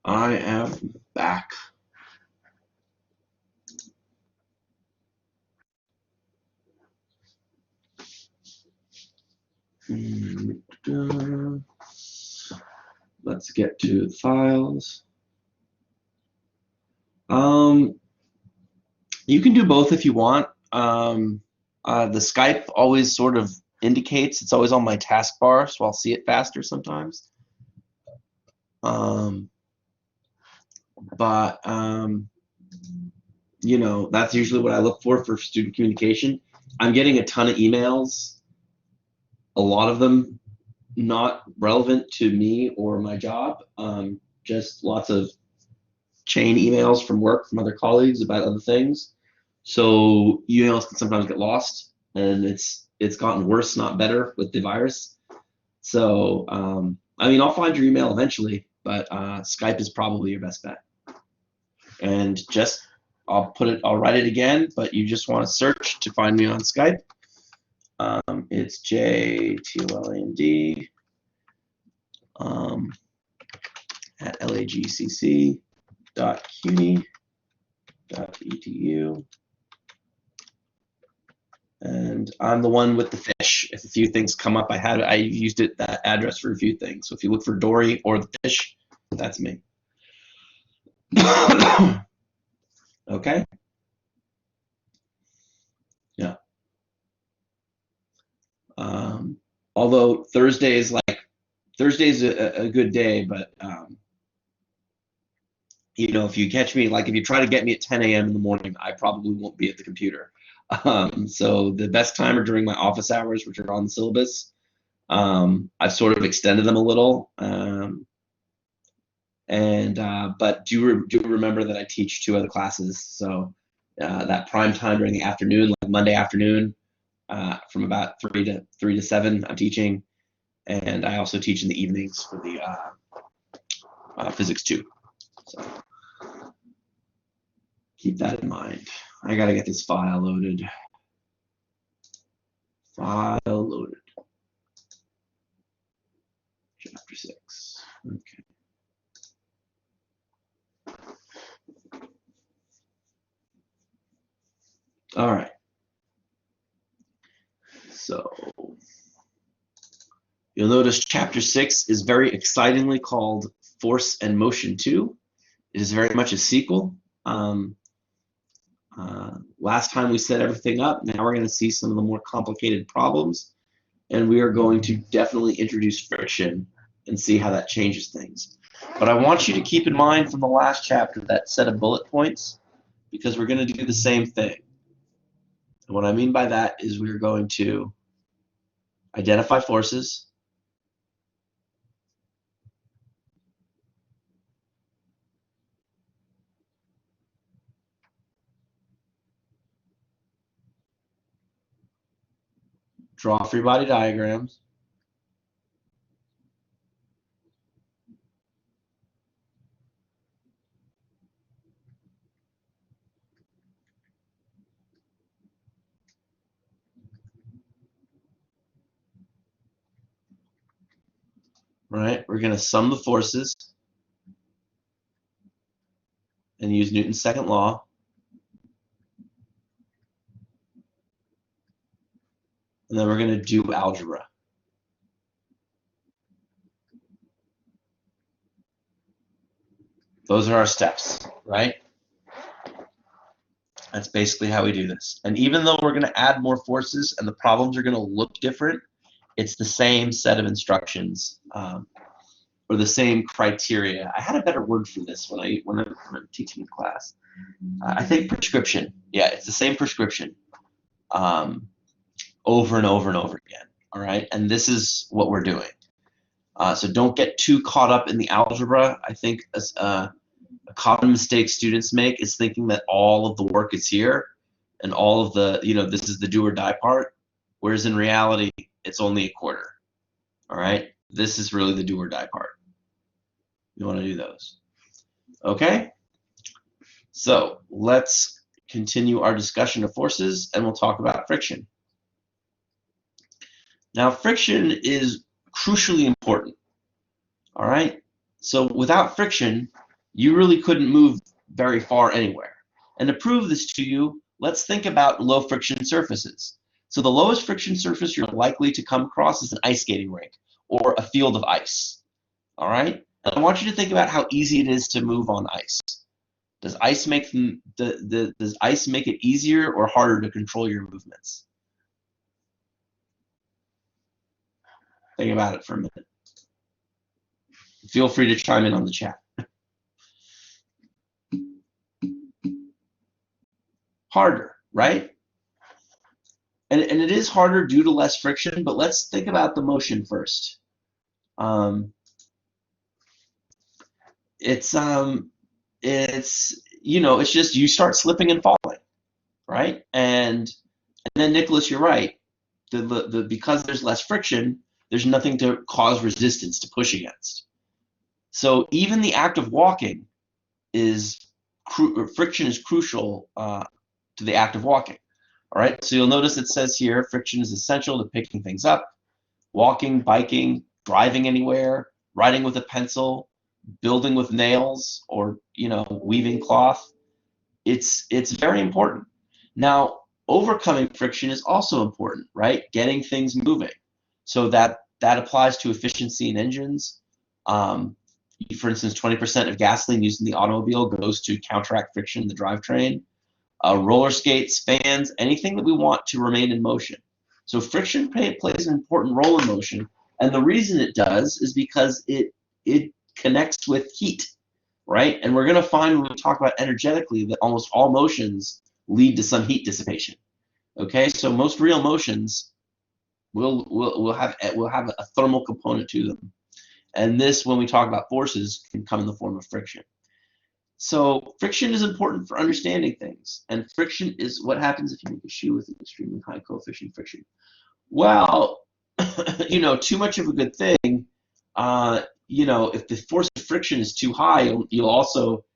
I am back. Let's get to the files. You can do both if you want. The Skype always sort of indicates, it's always on my taskbar, so I'll see it faster sometimes. You know, that's usually what I look for student communication. I'm getting a ton of emails, a lot of them not relevant to me or my job, just lots of chain emails from work from other colleagues about other things. So emails can sometimes get lost, and it's gotten worse, not better, with the virus. So I mean, I'll find your email eventually, but Skype is probably your best bet. And just I'll write it again, but you just want to search to find me on Skype. It's JTOLAND at lagcc.cuny.edu. And I'm the one with the fish. If a few things come up, I used that address for a few things. So if you look for Dory or the fish, that's me. Okay. Yeah. Although Thursday's a good day, but you know, if you catch me, like if you try to get me at 10 a.m. in the morning, I probably won't be at the computer. So the best time are during my office hours, which are on the syllabus. I've sort of extended them a little, but do remember that I teach 2 other classes. So that prime time during the afternoon, like Monday afternoon, from about 3 to 7, I'm teaching, and I also teach in the evenings for the physics 2. So keep that in mind. I gotta get this file loaded. File loaded. Chapter 6. Okay. All right. So you'll notice Chapter 6 is very excitingly called Force and Motion 2. It is very much a sequel. Last time we set everything up. Now we're going to see some of the more complicated problems, and we are going to definitely introduce friction and see how that changes things. But I want you to keep in mind from the last chapter that set of bullet points, because we're going to do the same thing. And what I mean by that is we're going to identify forces, draw free body diagrams, right? We're going to sum the forces and use Newton's second law. And then we're going to do algebra. Those are our steps, right? That's basically how we do this. And even though we're going to add more forces and the problems are going to look different, it's the same set of instructions or the same criteria. I had a better word for this when I'm teaching class. I think prescription. Yeah, it's the same prescription over and over and over again. All right, and this is what we're doing. So don't get too caught up in the algebra. I think a common mistake students make is thinking that all of the work is here and all of the, this is the do or die part, whereas in reality, it's only a quarter. All right, this is really the do or die part. You want to do those. Okay, so let's continue our discussion of forces and we'll talk about friction. Now, friction is crucially important. All right, so without friction, you really couldn't move very far anywhere. And to prove this to you, let's think about low friction surfaces. So the lowest friction surface you're likely to come across is an ice skating rink or a field of ice. All right? And I want you to think about how easy it is to move on ice. Does ice make does ice make it easier or harder to control your movements? Think about it for a minute. Feel free to chime in on the chat. Harder, right? And it is harder due to less friction, but let's think about the motion first. It's just you start slipping and falling, right? And then Nicholas, you're right. Because there's less friction, there's nothing to cause resistance to push against. So even the act of walking friction is crucial to the act of walking. All right, so you'll notice it says here friction is essential to picking things up, walking, biking, driving anywhere, writing with a pencil, building with nails, or weaving cloth. It's very important. Now, overcoming friction is also important, right? Getting things moving. So that applies to efficiency in engines. For instance, 20% of gasoline used in the automobile goes to counteract friction in the drivetrain. Roller skates, fans, anything that we want to remain in motion. So friction plays an important role in motion, and the reason it does is because it connects with heat, right? And we're going to find when we talk about energetically that almost all motions lead to some heat dissipation. Okay, so most real motions will have a thermal component to them, and this, when we talk about forces, can come in the form of friction. So friction is important for understanding things, and friction is what happens if you make a shoe with an extremely high coefficient friction. Well, too much of a good thing. If the force of friction is too high, you'll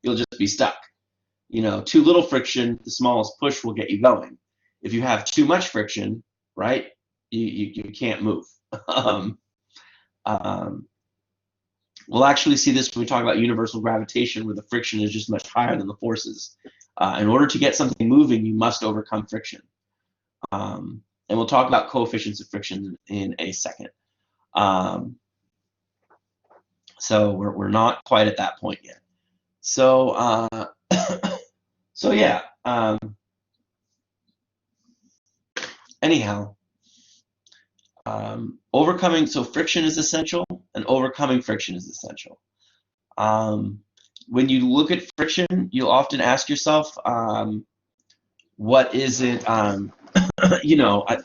just be stuck. Too little friction, the smallest push will get you going. If you have too much friction, right, you can't move. We'll actually see this when we talk about universal gravitation, where the friction is just much higher than the forces. In order to get something moving, you must overcome friction. And we'll talk about coefficients of friction in a second. So we're not quite at that point yet. So so yeah. Anyhow, so friction is essential, and overcoming friction is essential. When you look at friction, you'll often ask yourself, what is it? I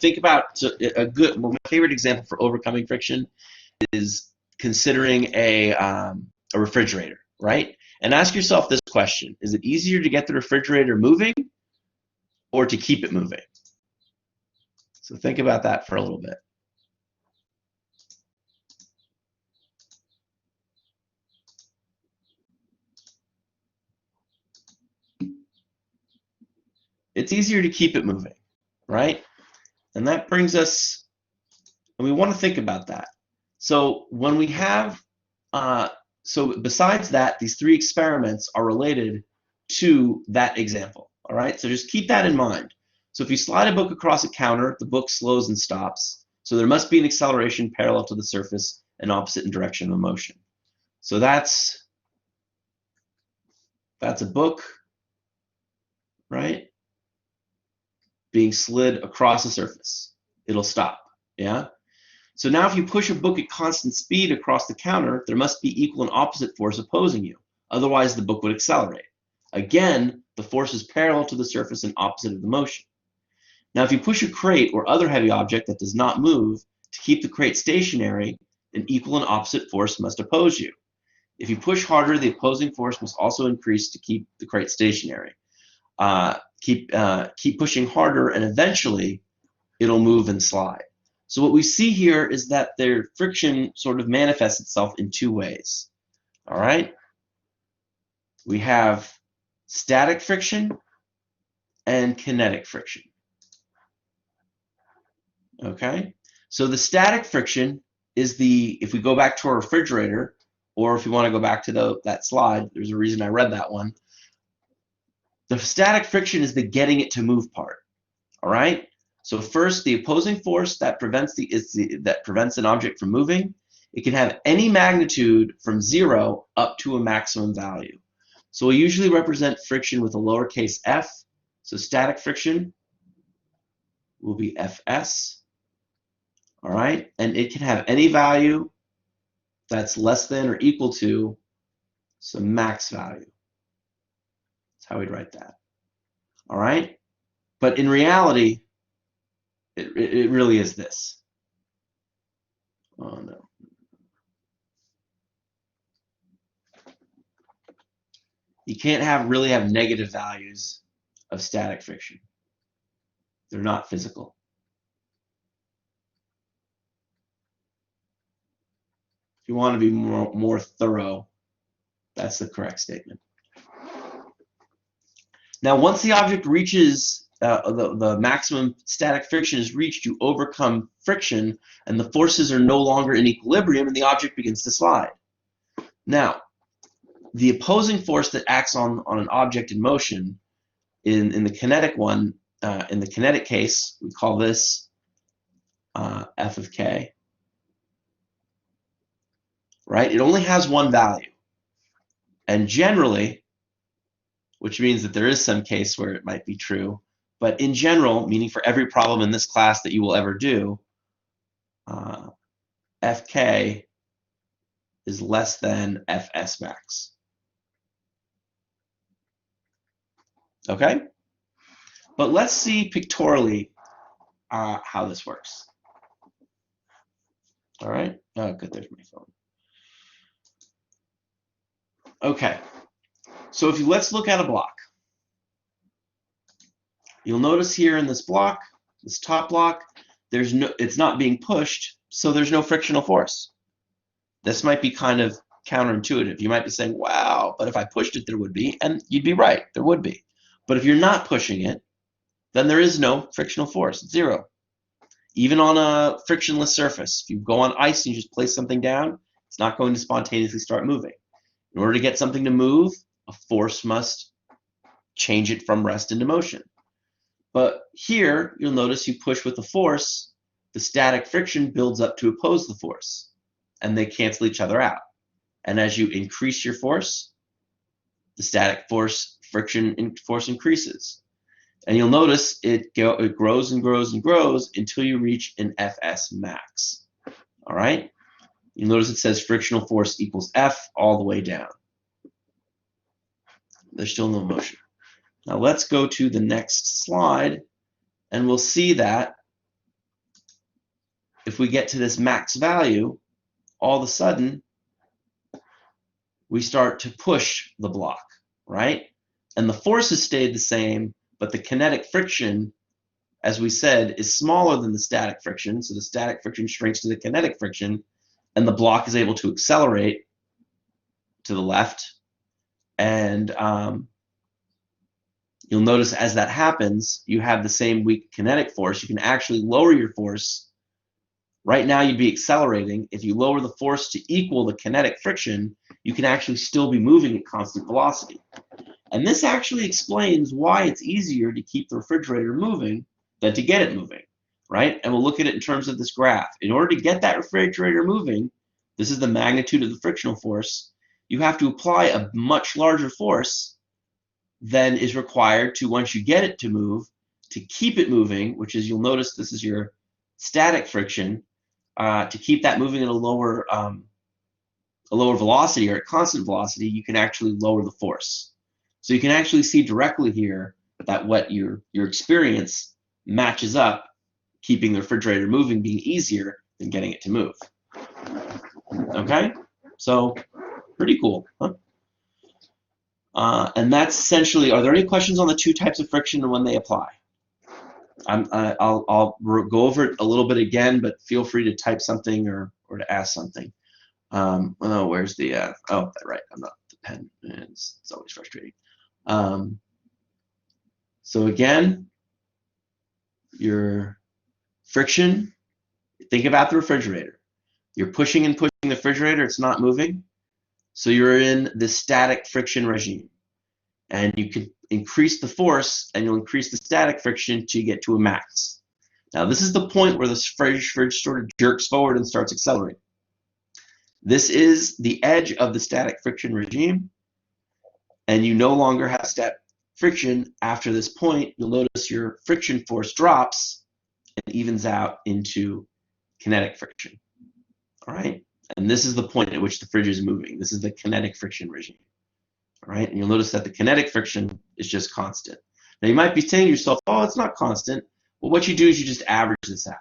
think about my favorite example for overcoming friction is considering a refrigerator, right? And ask yourself this question: is it easier to get the refrigerator moving or to keep it moving? So think about that for a little bit. It's easier to keep it moving, right? And that brings us, and we want to think about that. So when we have, so besides that, these three experiments are related to that example, all right? So just keep that in mind. So if you slide a book across a counter, the book slows and stops. So there must be an acceleration parallel to the surface and opposite in direction of motion. So that's a book, right? Being slid across a surface. It'll stop, yeah? So now if you push a book at constant speed across the counter, there must be equal and opposite force opposing you. Otherwise, the book would accelerate. Again, the force is parallel to the surface and opposite of the motion. Now, if you push a crate or other heavy object that does not move, to keep the crate stationary, an equal and opposite force must oppose you. If you push harder, the opposing force must also increase to keep the crate stationary. Keep pushing harder, and eventually it'll move and slide. So what we see here is that their friction sort of manifests itself in two ways. All right? We have static friction and kinetic friction. Okay? So the static friction is if we go back to our refrigerator, or if you want to go back to that slide, there's a reason I read that one. The static friction is the getting it to move part. All right. So first, the opposing force that prevents an object from moving. It can have any magnitude from 0 up to a maximum value. So we usually represent friction with a lowercase f. So static friction will be Fs. All right, and it can have any value that's less than or equal to some max value. That's how we'd write that. All right, but in reality, it really is this. Oh no. You can't really have negative values of static friction. They're not physical. If you want to be more thorough, that's the correct statement. Now, once the object reaches the maximum static friction is reached, you overcome friction, and the forces are no longer in equilibrium, and the object begins to slide. Now, the opposing force that acts on an object in motion, in the kinetic one, in the kinetic case, we call this F of k. Right? It only has one value. And generally, which means that there is some case where it might be true, but in general, meaning for every problem in this class that you will ever do, Fk is less than Fs max. Okay? But let's see pictorially how this works. All right? Oh, good, there's my phone. Okay, so let's look at a block. You'll notice here in this block, this top block, it's not being pushed, so there's no frictional force. This might be kind of counterintuitive. You might be saying, wow, but if I pushed it, there would be, and you'd be right, there would be. But if you're not pushing it, then there is no frictional force, 0. Even on a frictionless surface, if you go on ice and you just place something down, it's not going to spontaneously start moving. In order to get something to move, a force must change it from rest into motion. But here, you'll notice you push with the force, the static friction builds up to oppose the force, and they cancel each other out. And as you increase your force, the static friction force increases. And you'll notice it grows and grows and grows until you reach an Fs max. All right? You'll notice it says frictional force equals F all the way down. There's still no motion. Now let's go to the next slide, and we'll see that if we get to this max value, all of a sudden, we start to push the block, right? And the force has stayed the same, but the kinetic friction, as we said, is smaller than the static friction, so the static friction shrinks to the kinetic friction, and the block is able to accelerate to the left. And you'll notice as that happens, you have the same weak kinetic force. You can actually lower your force. Right now, you'd be accelerating. If you lower the force to equal the kinetic friction, you can actually still be moving at constant velocity. And this actually explains why it's easier to keep the refrigerator moving than to get it moving, right? And we'll look at it in terms of this graph. In order to get that refrigerator moving, this is the magnitude of the frictional force, you have to apply a much larger force than is required to, once you get it to move, to keep it moving, which is, you'll notice this is your static friction, to keep that moving at a lower velocity or at constant velocity, you can actually lower the force. So you can actually see directly here that what your experience matches up, keeping the refrigerator moving being easier than getting it to move. Okay, so pretty cool, huh? And that's essentially, are there any questions on the two types of friction and when they apply? I'll go over it a little bit again, but feel free to type something or to ask something. Oh, where's the, oh, right, I'm not the pen, it's always frustrating. So again, your friction, think about the refrigerator. You're pushing and pushing the refrigerator, it's not moving. So you're in the static friction regime. And you can increase the force, and you'll increase the static friction to get to a max. Now, this is the point where the fridge sort of jerks forward and starts accelerating. This is the edge of the static friction regime, and you no longer have static friction after this point. You'll notice your friction force drops and evens out into kinetic friction. All right? And this is the point at which the fridge is moving. This is the kinetic friction regime. All right? And you'll notice that the kinetic friction is just constant. Now, you might be saying to yourself, oh, it's not constant. Well, what you do is you just average this out.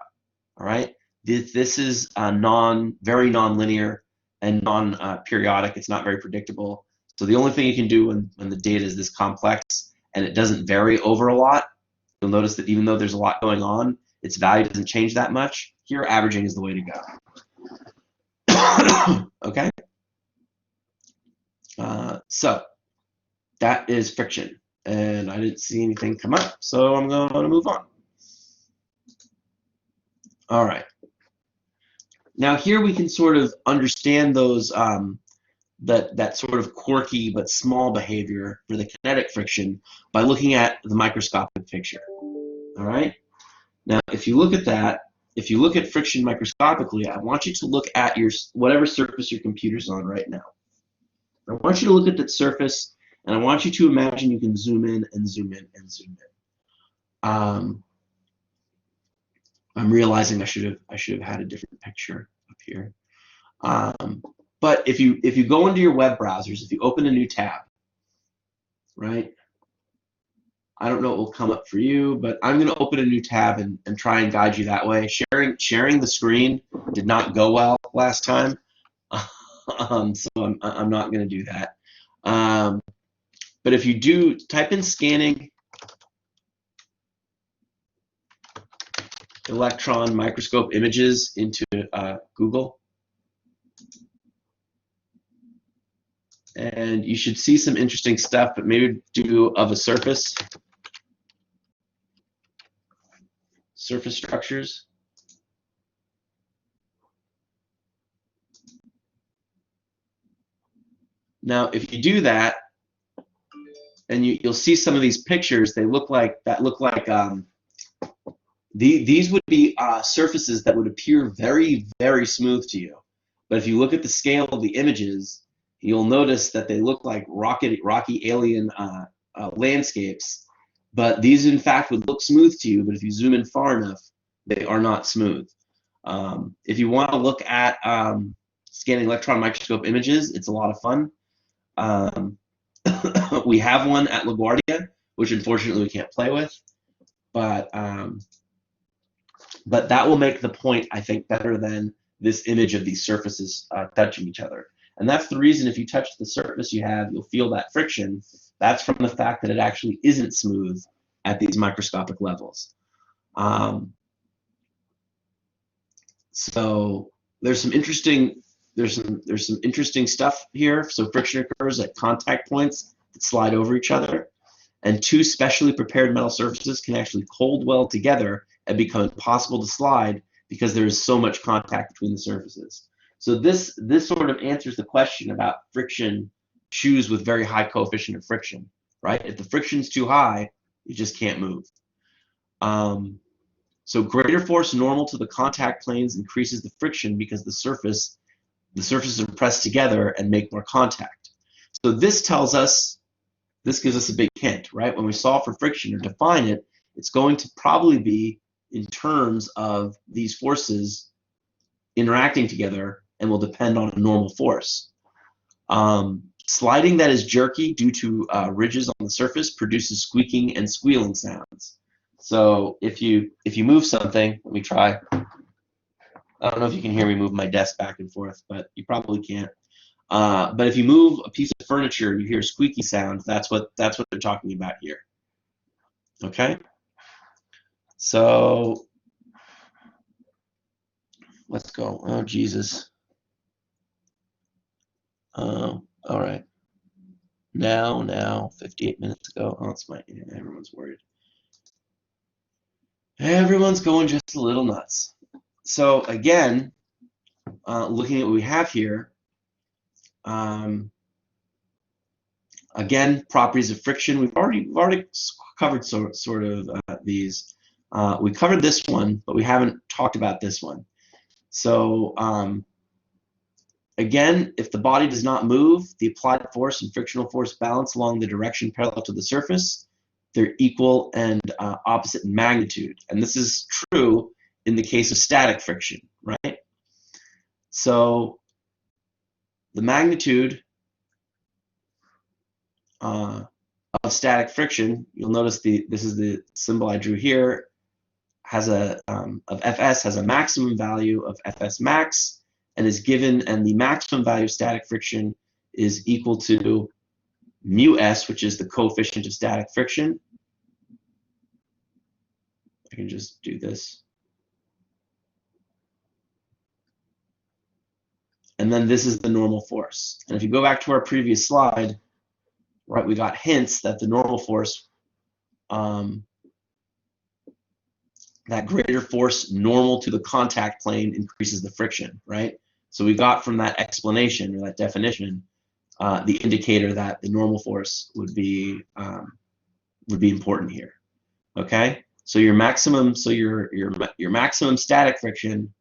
All right? This is very nonlinear and non-periodic. It's not very predictable. So the only thing you can do when the data is this complex and it doesn't vary over a lot, you'll notice that even though there's a lot going on, its value doesn't change that much. Here, averaging is the way to go. Okay? So that is friction. And I didn't see anything come up, so I'm going to move on. All right. Now here we can sort of understand those that sort of quirky but small behavior for the kinetic friction by looking at the microscopic picture. All right. Now, if you look at that, if you look at friction microscopically, I want you to look at whatever surface your computer's on right now. I want you to look at that surface, and I want you to imagine you can zoom in and zoom in and zoom in. I'm realizing I should have had a different picture up here. But if you go into your web browsers, if you open a new tab, right? I don't know what will come up for you, but I'm going to open a new tab and try and guide you that way. Sharing the screen did not go well last time, so I'm not going to do that. But if you do, type in scanning electron microscope images into Google, and you should see some interesting stuff, but maybe do of a surface structures. Now, if you do that, and you'll see some of these pictures, these would be surfaces that would appear very, very smooth to you. But if you look at the scale of the images, you'll notice that they look like rocky alien landscapes. But these, in fact, would look smooth to you, but if you zoom in far enough, they are not smooth. If you want to look at scanning electron microscope images, it's a lot of fun. We have one at LaGuardia, which unfortunately we can't play with, but that will make the point, I think, better than this image of these surfaces touching each other. And that's the reason if you touch the surface you have, you'll feel that friction. That's from the fact that it actually isn't smooth at these microscopic levels. So there's some interesting stuff here. So friction occurs at contact points that slide over each other, and two specially prepared metal surfaces can actually cold weld together and become impossible to slide because there is so much contact between the surfaces. So this sort of answers the question about friction shoes with very high coefficient of friction, right? If the friction's too high, you just can't move. So greater force normal to the contact planes increases the friction because the surfaces are pressed together and make more contact. So this gives us a big hint, right? When we solve for friction or define it, it's going to probably be in terms of these forces interacting together and will depend on a normal force. Sliding that is jerky due to ridges on the surface produces squeaking and squealing sounds. So if you move something, let me try. I don't know if you can hear me move my desk back and forth, but you probably can't. But if you move a piece of furniture, you hear squeaky sounds. That's what they're talking about here. Okay. So let's go. Oh Jesus. All right. Now, 58 minutes ago. Oh, it's everyone's worried. Everyone's going just a little nuts. So again, looking at what we have here, Again, properties of friction. We've already covered sort of these. We covered this one, but we haven't talked about this one. So again, if the body does not move, the applied force and frictional force balance along the direction parallel to the surface. They're equal and opposite in magnitude. And this is true in the case of static friction, right? So the magnitude of static friction, you'll notice this is the symbol I drew here, has of Fs has a maximum value of Fs max and is given, and the maximum value of static friction is equal to mu s, which is the coefficient of static friction. I can just do this. And then this is the normal force. And if you go back to our previous slide, right, we got hints that the normal force, that greater force normal to the contact plane increases the friction, right? So we got from that explanation or that definition the indicator that the normal force would be important here. Okay, so your maximum maximum static friction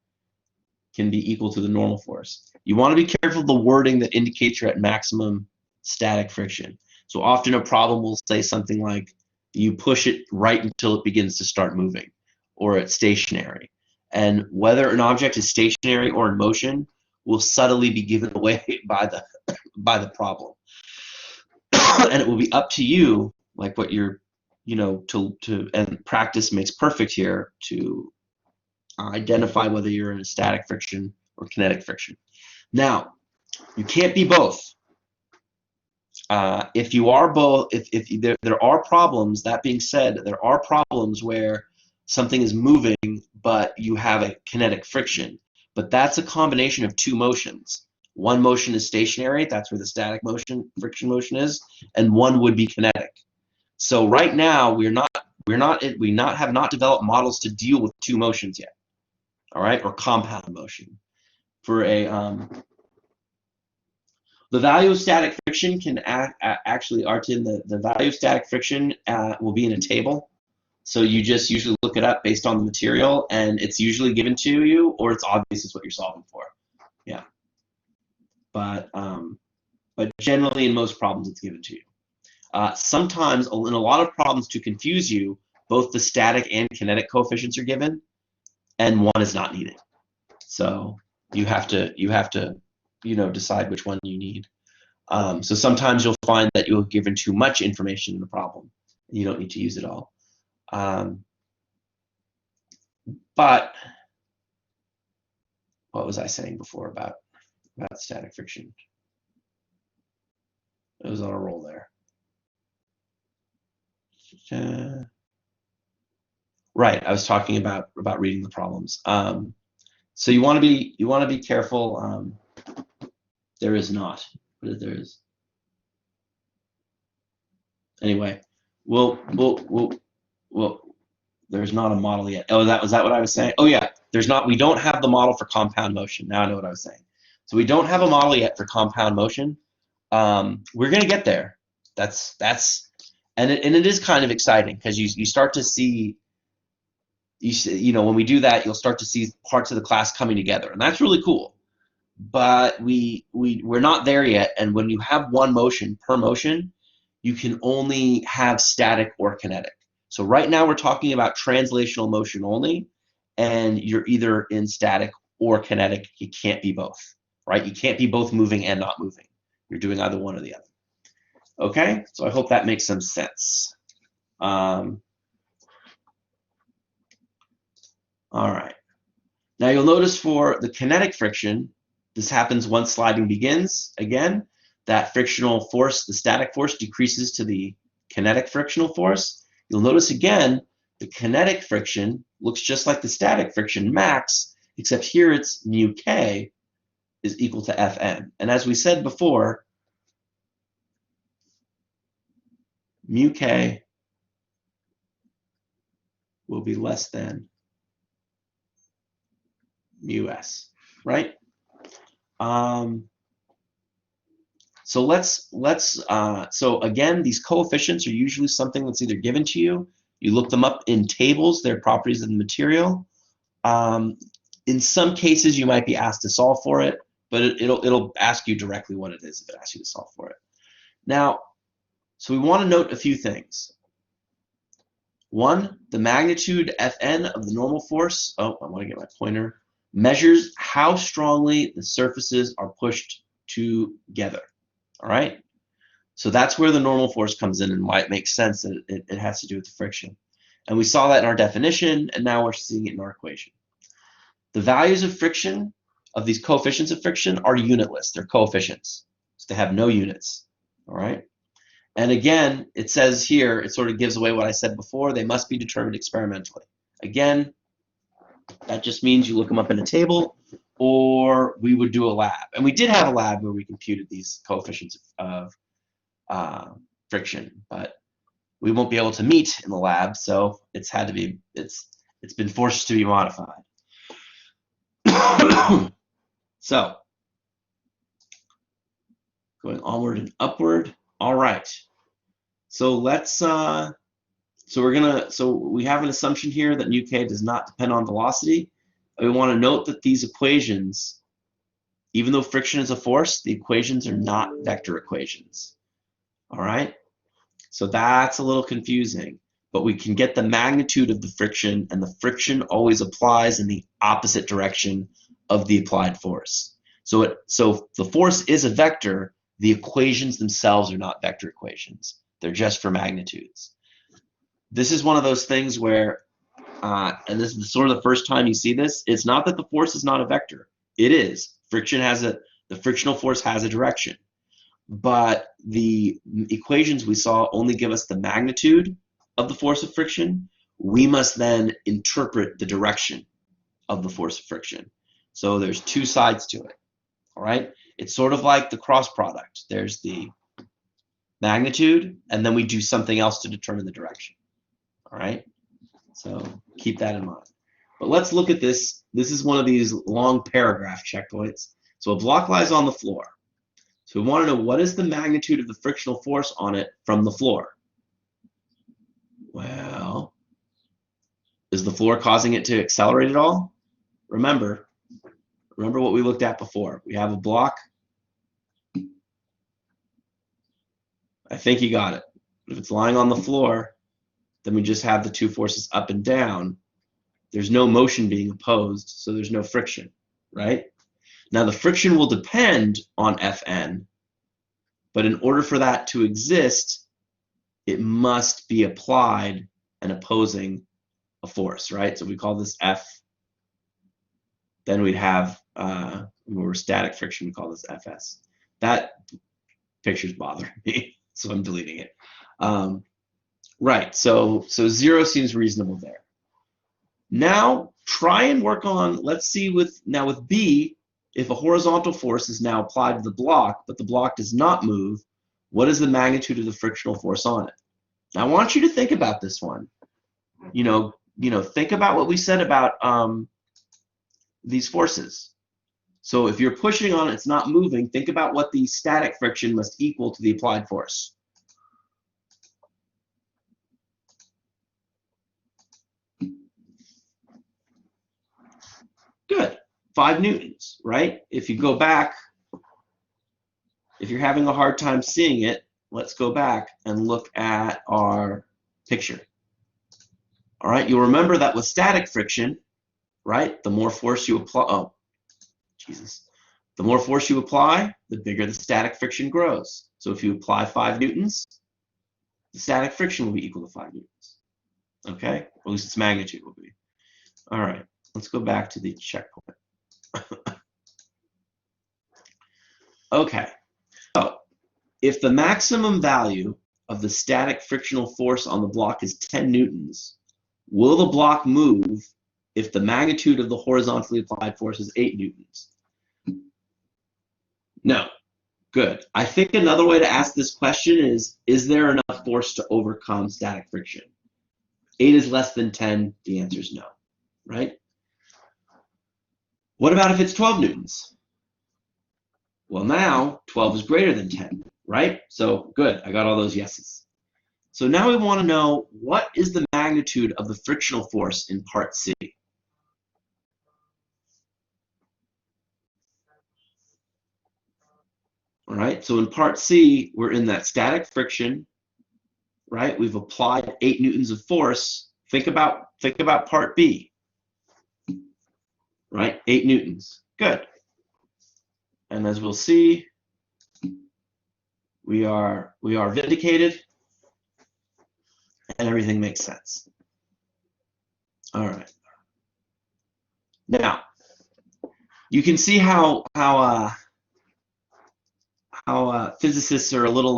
can be equal to the normal force. You want to be careful of the wording that indicates you're at maximum static friction. So often a problem will say something like you push it right until it begins to start moving, or it's stationary. And whether an object is stationary or in motion will subtly be given away by the problem. And it will be up to you, like what you're, and practice makes perfect here, to identify whether you're in a static friction or kinetic friction. Now, you can't be both. If you are both, if there are problems, that being said, there are problems where something is moving, but you have a kinetic friction. But that's a combination of two motions. One motion is stationary, that's where the static motion, friction motion is, and one would be kinetic. So right now, we have not developed models to deal with two motions yet. All right, or compound motion. For a the value of static friction can actually, Artin, the value of static friction will be in a table. So you just usually look it up based on the material, and it's usually given to you, or it's obvious it's what you're solving for. Yeah. But generally in most problems it's given to you. Sometimes in a lot of problems, to confuse you, both the static and kinetic coefficients are given, and one is not needed. So you have to decide which one you need. So sometimes you'll find that you're given too much information in the problem. You don't need to use it all. But what was I saying before about static friction? It was on a roll there. Right, I was talking about reading the problems. So you want to be careful. There is not, but there is. Anyway, there's not a model yet. Oh, was that what I was saying? Oh yeah, there's not. We don't have the model for compound motion. Now I know what I was saying. So we don't have a model yet for compound motion. We're gonna get there. And it is kind of exciting because you start to see. When we do that, you'll start to see parts of the class coming together, and that's really cool. But we're not there yet. And when you have one motion per motion, you can only have static or kinetic. So right now we're talking about translational motion only, and you're either in static or kinetic. You can't be both, right? You can't be both moving and not moving. You're doing either one or the other. Okay, so I hope that makes some sense. All right. Now you'll notice for the kinetic friction, this happens once sliding begins. Again, that frictional force, the static force, decreases to the kinetic frictional force. You'll notice again, the kinetic friction looks just like the static friction max, except here it's mu k is equal to Fn. And as we said before, mu k will be less than mu s, right? So so again, these coefficients are usually something that's either given to you. You look them up in tables, they're properties of the material. In some cases, you might be asked to solve for it, but it'll ask you directly what it is if it asks you to solve for it. Now, so we want to note a few things. One, the magnitude Fn of the normal force, I want to get my pointer, measures how strongly the surfaces are pushed together. All right? So that's where the normal force comes in and why it makes sense that it has to do with the friction. And we saw that in our definition, and now we're seeing it in our equation. The values of friction, of these coefficients of friction, are unitless. They're coefficients. So they have no units. All right? And again, it says here, it sort of gives away what I said before, they must be determined experimentally. Again, that just means you look them up in a table, or we would do a lab. And we did have a lab where we computed these coefficients of friction, but we won't be able to meet in the lab, so it's been forced to be modified. So, going onward and upward. All right. So let's so we have an assumption here that nu k does not depend on velocity. We want to note that these equations, even though friction is a force, the equations are not vector equations. All right? So that's a little confusing, but we can get the magnitude of the friction, and the friction always applies in the opposite direction of the applied force. So the force is a vector, the equations themselves are not vector equations. They're just for magnitudes. This is one of those things where, and this is sort of the first time you see this, it's not that the force is not a vector. It is. The frictional force has a direction. But the equations we saw only give us the magnitude of the force of friction. We must then interpret the direction of the force of friction. So there's two sides to it. All right? It's sort of like the cross product. There's the magnitude, and then we do something else to determine the direction. All right? So keep that in mind. But let's look at this. This is one of these long paragraph checkpoints. So a block lies on the floor. So we want to know, what is the magnitude of the frictional force on it from the floor? Well, is the floor causing it to accelerate at all? Remember what we looked at before. We have a block. I think you got it. But if it's lying on the floor, then we just have the two forces up and down. There's no motion being opposed, so there's no friction, right? Now the friction will depend on Fn, but in order for that to exist, it must be applied and opposing a force, right? So we call this F. Then we'd have, when we're static friction, we call this Fs. That picture's bothering me, so I'm deleting it. Right, so 0 seems reasonable there. Now try and work on, let's see with B, if a horizontal force is now applied to the block, but the block does not move, what is the magnitude of the frictional force on it? Now I want you to think about this one. Think about what we said about these forces. So if you're pushing on it, it's not moving, think about what the static friction must equal to the applied force. Good. 5 newtons, right? If you go back, if you're having a hard time seeing it, let's go back and look at our picture. All right, you'll remember that with static friction, right, the more force you apply, the more force you apply, the bigger the static friction grows. So if you apply 5 newtons, the static friction will be equal to 5 newtons. Okay, or at least its magnitude will be. All right, let's go back to the checkpoint. Okay, so if the maximum value of the static frictional force on the block is 10 newtons, will the block move if the magnitude of the horizontally applied force is 8 newtons? No. Good. I think another way to ask this question is there enough force to overcome static friction? 8 is less than 10, the answer is no, right? What about if it's 12 newtons? Well, now 12 is greater than 10, right? So good, I got all those yeses. So now we want to know, what is the magnitude of the frictional force in part C? All right, so in part C, we're in that static friction, right? We've applied 8 newtons of force. Think about part B, right? 8 newtons. Good. And as we'll see, we are vindicated, and everything makes sense. All right. Now, you can see how physicists are a little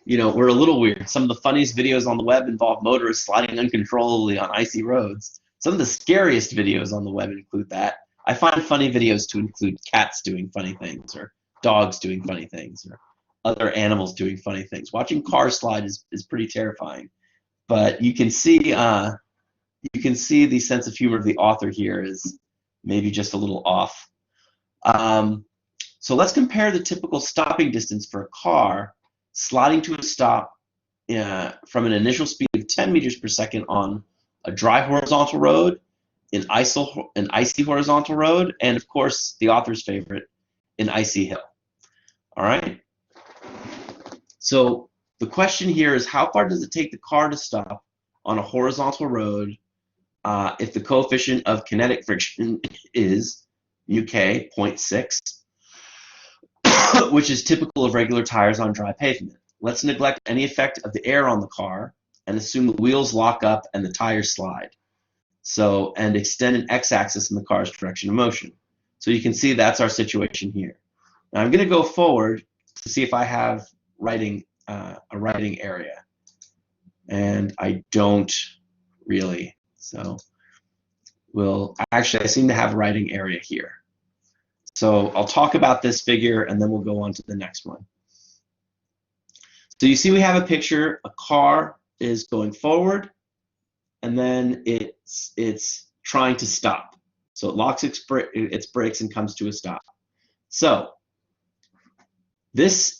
we're a little weird. Some of the funniest videos on the web involve motorists sliding uncontrollably on icy roads. Some of the scariest videos on the web include that. I find funny videos to include cats doing funny things, or dogs doing funny things, or other animals doing funny things. Watching cars slide is pretty terrifying. But you can see the sense of humor of the author here is maybe just a little off. So let's compare the typical stopping distance for a car sliding to a stop from an initial speed of 10 meters per second on a dry horizontal road, an icy horizontal road, and of course the author's favorite, an icy hill. All right. So the question here is, how far does it take the car to stop on a horizontal road if the coefficient of kinetic friction is UK 0.6, which is typical of regular tires on dry pavement? Let's neglect any effect of the air on the car and assume the wheels lock up and the tires slide. So, and extend an x-axis in the car's direction of motion. So you can see that's our situation here. Now I'm going to go forward to see if I have a writing area, and I don't really. So I seem to have a writing area here. So I'll talk about this figure and then we'll go on to the next one. So you see we have a picture. A car is going forward, and then it's trying to stop. So it locks its brakes and comes to a stop. So this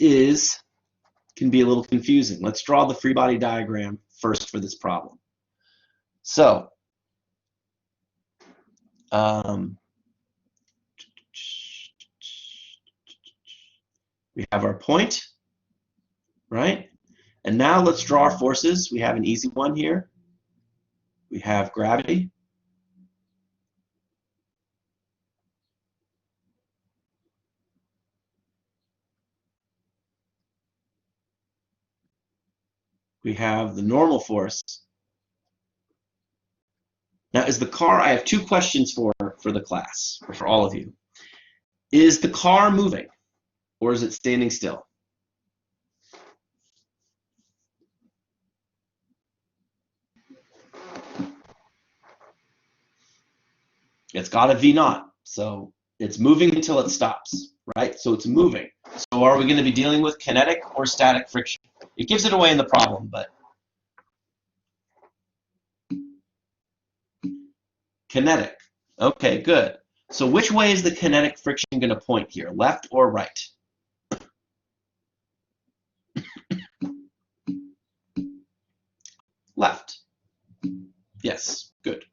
can be a little confusing. Let's draw the free body diagram first for this problem. So we have our point, right? And now let's draw our forces. We have an easy one here. We have gravity. We have the normal force. Now, is the car, I have two questions for the class, or for all of you. Is the car moving, or is it standing still? It's got a V naught, so it's moving until it stops, right? So it's moving. So are we going to be dealing with kinetic or static friction? It gives it away in the problem, but kinetic. Okay, good. So which way is the kinetic friction going to point here, left or right? Left. Yes, good.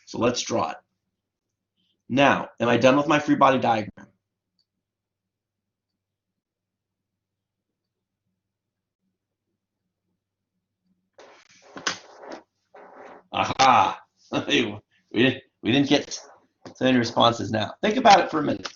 So let's draw it. Now, am I done with my free body diagram? Aha! we didn't get so many responses now. Think about it for a minute.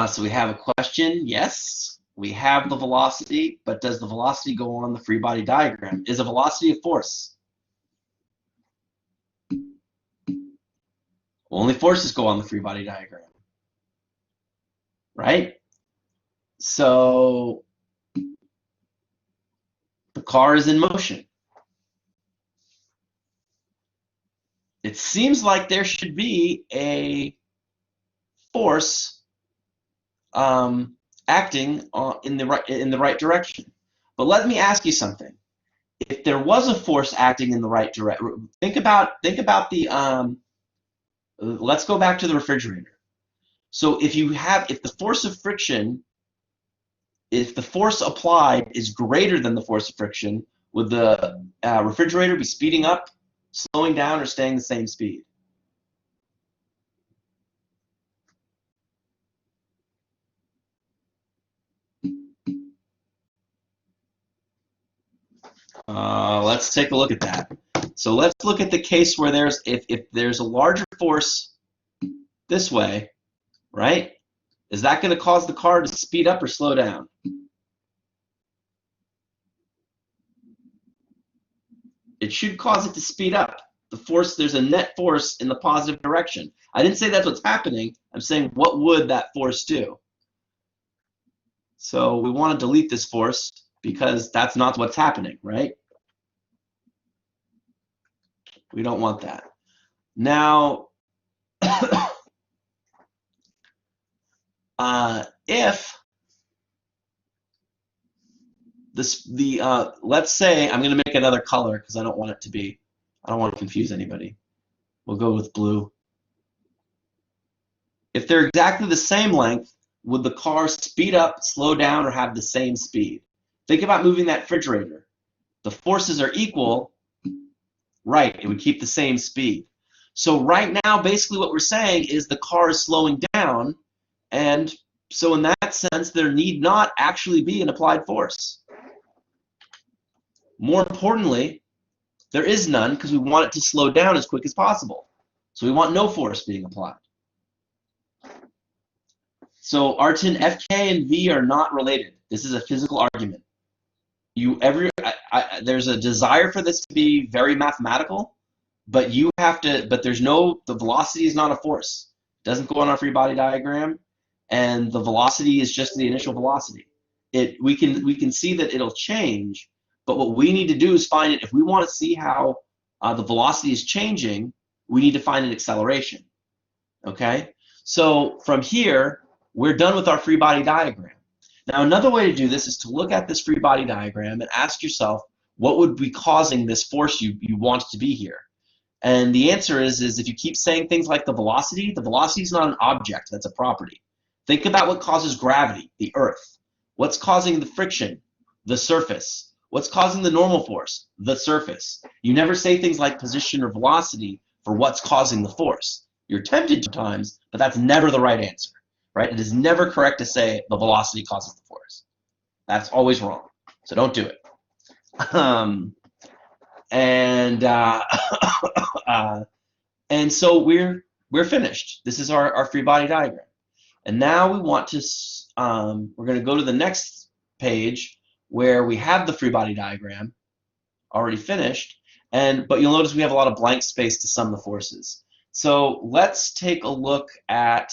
So we have a question. Yes, we have the velocity, but does the velocity go on the free body diagram? Is a velocity a force? Only forces go on the free body diagram, right? So the car is in motion. It seems like there should be a force acting in the right direction. But let me ask you something. If there was a force acting in the right direction, think about the let's go back to the refrigerator. So if the force of friction, if the force applied is greater than the force of friction, would the refrigerator be speeding up, slowing down, or staying the same speed? Let's take a look at that. So let's look at the case where if there's a larger force this way, right? Is that going to cause the car to speed up or slow down? It should cause it to speed up. There's a net force in the positive direction. I didn't say that's what's happening. I'm saying what would that force do? So we want to delete this force because that's not what's happening, right? We don't want that. Now, if let's say I'm going to make another color because I don't want to confuse anybody. We'll go with blue. If they're exactly the same length, would the car speed up, slow down, or have the same speed? Think about moving that refrigerator. The forces are equal, right? It would keep the same speed. So right now, basically what we're saying is the car is slowing down, and so in that sense, there need not actually be an applied force. More importantly, there is none because we want it to slow down as quick as possible. So we want no force being applied. So Artin, FK and V are not related. This is a physical argument. There's a desire for this to be very mathematical, but the velocity is not a force. It doesn't go on our free body diagram, and the velocity is just the initial velocity. We can see that it'll change, but what we need to do is find it. If we want to see how the velocity is changing, we need to find an acceleration. Okay? So from here, we're done with our free body diagram. Now, another way to do this is to look at this free body diagram and ask yourself, what would be causing this force you want to be here? And the answer is if you keep saying things like the velocity is not an object, that's a property. Think about what causes gravity, the earth. What's causing the friction, the surface. What's causing the normal force, the surface. You never say things like position or velocity for what's causing the force. You're tempted sometimes, but that's never the right answer. Right? It is never correct to say the velocity causes the force. That's always wrong. So don't do it. And so we're finished. This is our free body diagram. And now we want to we're going to go to the next page where we have the free body diagram already finished. But you'll notice we have a lot of blank space to sum the forces. So let's take a look at.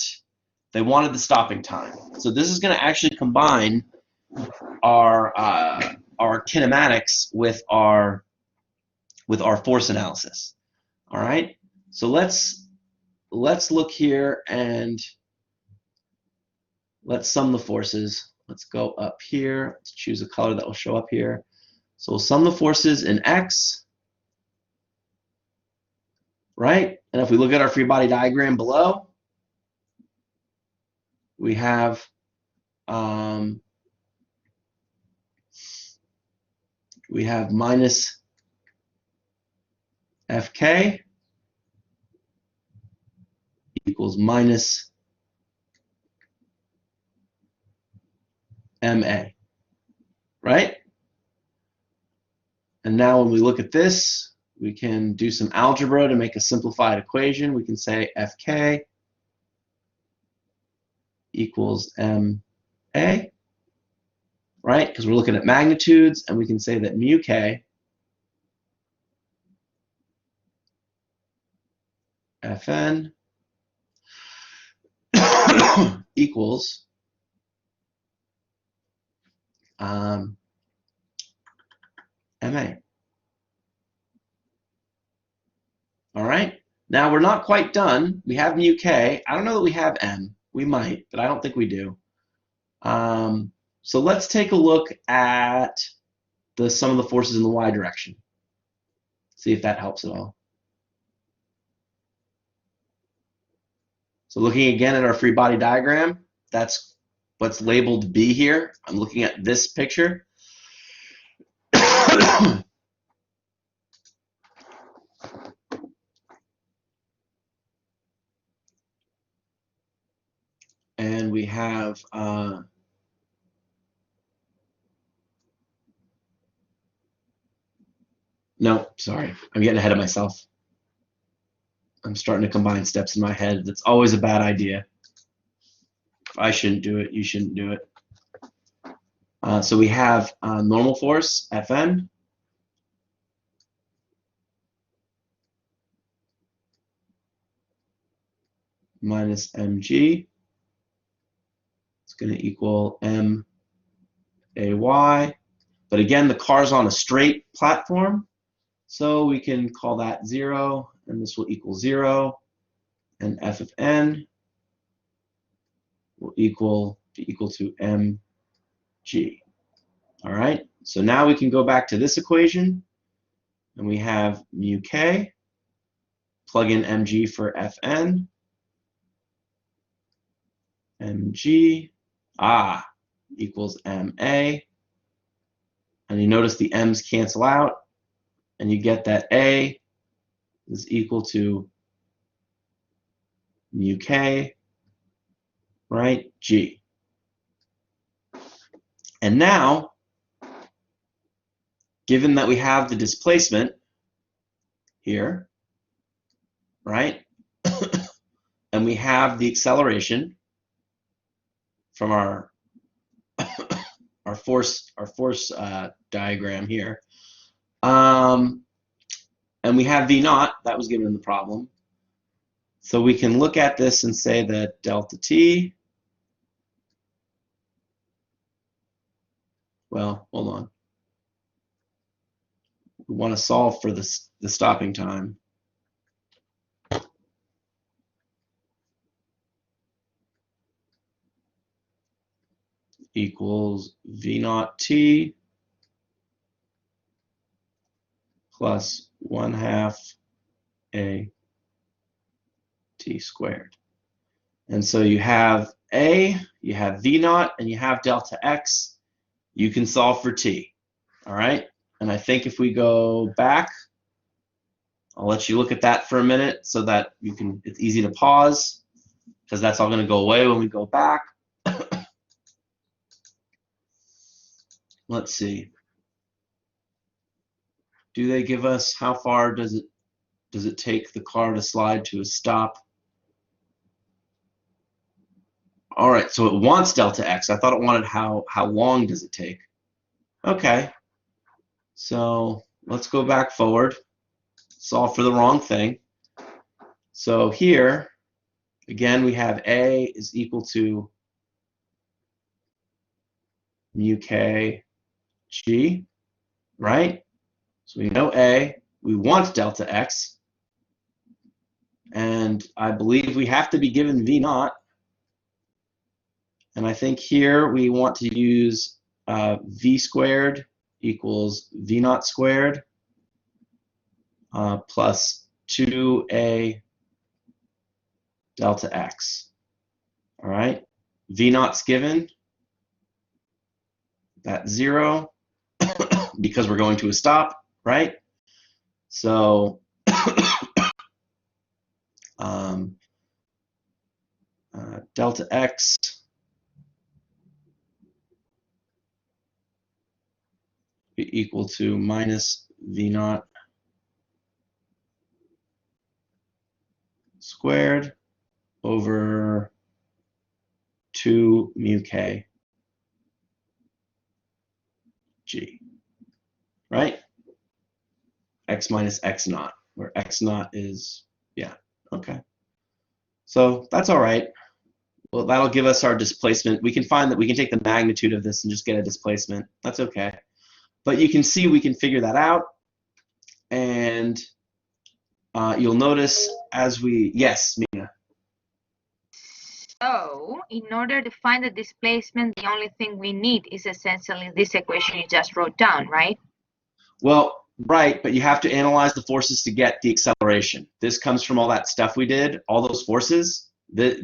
They wanted the stopping time. So this is going to actually combine our kinematics with our force analysis. All right. So let's look here and let's sum the forces. Let's go up here. Let's choose a color that will show up here. So we'll sum the forces in X. Right. And if we look at our free body diagram below, we have minus Fk equals minus Ma, right? And now when we look at this, we can do some algebra to make a simplified equation. We can say Fk equals MA, right? Because we're looking at magnitudes, and we can say that mu K Fn equals MA. All right. Now we're not quite done. We have mu K. I don't know that we have M. We might, but I don't think we do. So let's take a look at the sum of the forces in the y direction. See if that helps at all. So looking again at our free body diagram, that's what's labeled B here. I'm looking at this picture. And we have no, sorry, I'm getting ahead of myself. I'm starting to combine steps in my head. That's always a bad idea. If I shouldn't do it, you shouldn't do it. So we have normal force, Fn, minus mg. It's going to equal may. But again, the car's on a straight platform, so we can call that 0, and this will equal 0, and f of n will be equal to mg. All right, so now we can go back to this equation, and we have mu k, plug in mg for fn, mg, equals ma, and you notice the m's cancel out, and you get that a is equal to mu k, right, g. And now, given that we have the displacement here, right, and we have the acceleration from our force diagram here, and we have v naught that was given in the problem, so we can look at this and say that delta t, well, hold on, we want to solve for the stopping time. Equals v naught t plus 1/2 a t squared. And so you have a, you have v naught, and you have delta x. You can solve for t. All right? And I think if we go back, I'll let you look at that for a minute so that you can, it's easy to pause, because that's all going to go away when we go back. Let's see. Do they give us how far does it take the car to slide to a stop? All right, so it wants delta x. I thought it wanted how long does it take. Okay, so let's go back forward. Solve for the wrong thing. So here, again, we have a is equal to mu k g, right? So we know a, we want delta x, and I believe we have to be given v naught. And I think here we want to use v squared equals v naught squared plus 2a delta x. All right, v naught's given, that's 0 because we're going to a stop, right? So delta x be equal to minus v naught squared over 2 mu k g, right? X minus x naught, where x naught is, yeah, okay. So that's all right. Well, that'll give us our displacement. We can find that we can take the magnitude of this and just get a displacement. That's okay. But you can see we can figure that out. And you'll notice as we, yes, Mina. So, in order to find the displacement, the only thing we need is essentially this equation you just wrote down, right? Well, right, but you have to analyze the forces to get the acceleration. This comes from all that stuff we did, all those forces. The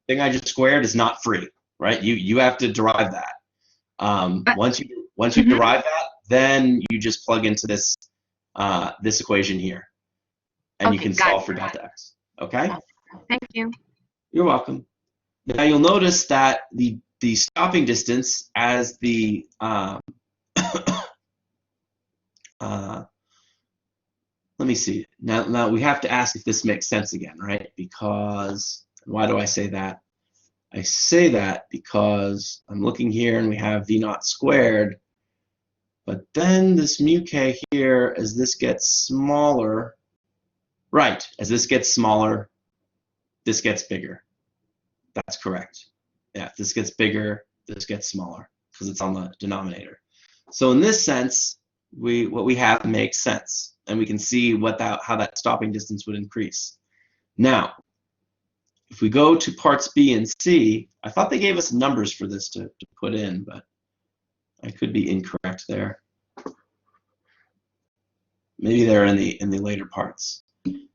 thing I just squared is not free, right? You have to derive that. Once you derive that, then you just plug into this this equation here, and you can solve for delta x. Okay? Thank you. You're welcome. Now you'll notice that the stopping distance as the let me see. Now we have to ask if this makes sense again, right? Because why do I say that? I say that because I'm looking here and we have v naught squared, but then this mu k here, as this gets smaller, right? As this gets smaller, this gets bigger. That's correct. Yeah, this gets bigger, this gets smaller because it's on the denominator. So in this sense, what we have makes sense, and we can see how that stopping distance would increase. Now, if we go to parts B and C, I thought they gave us numbers for this to put in, but I could be incorrect there. Maybe they're in the later parts.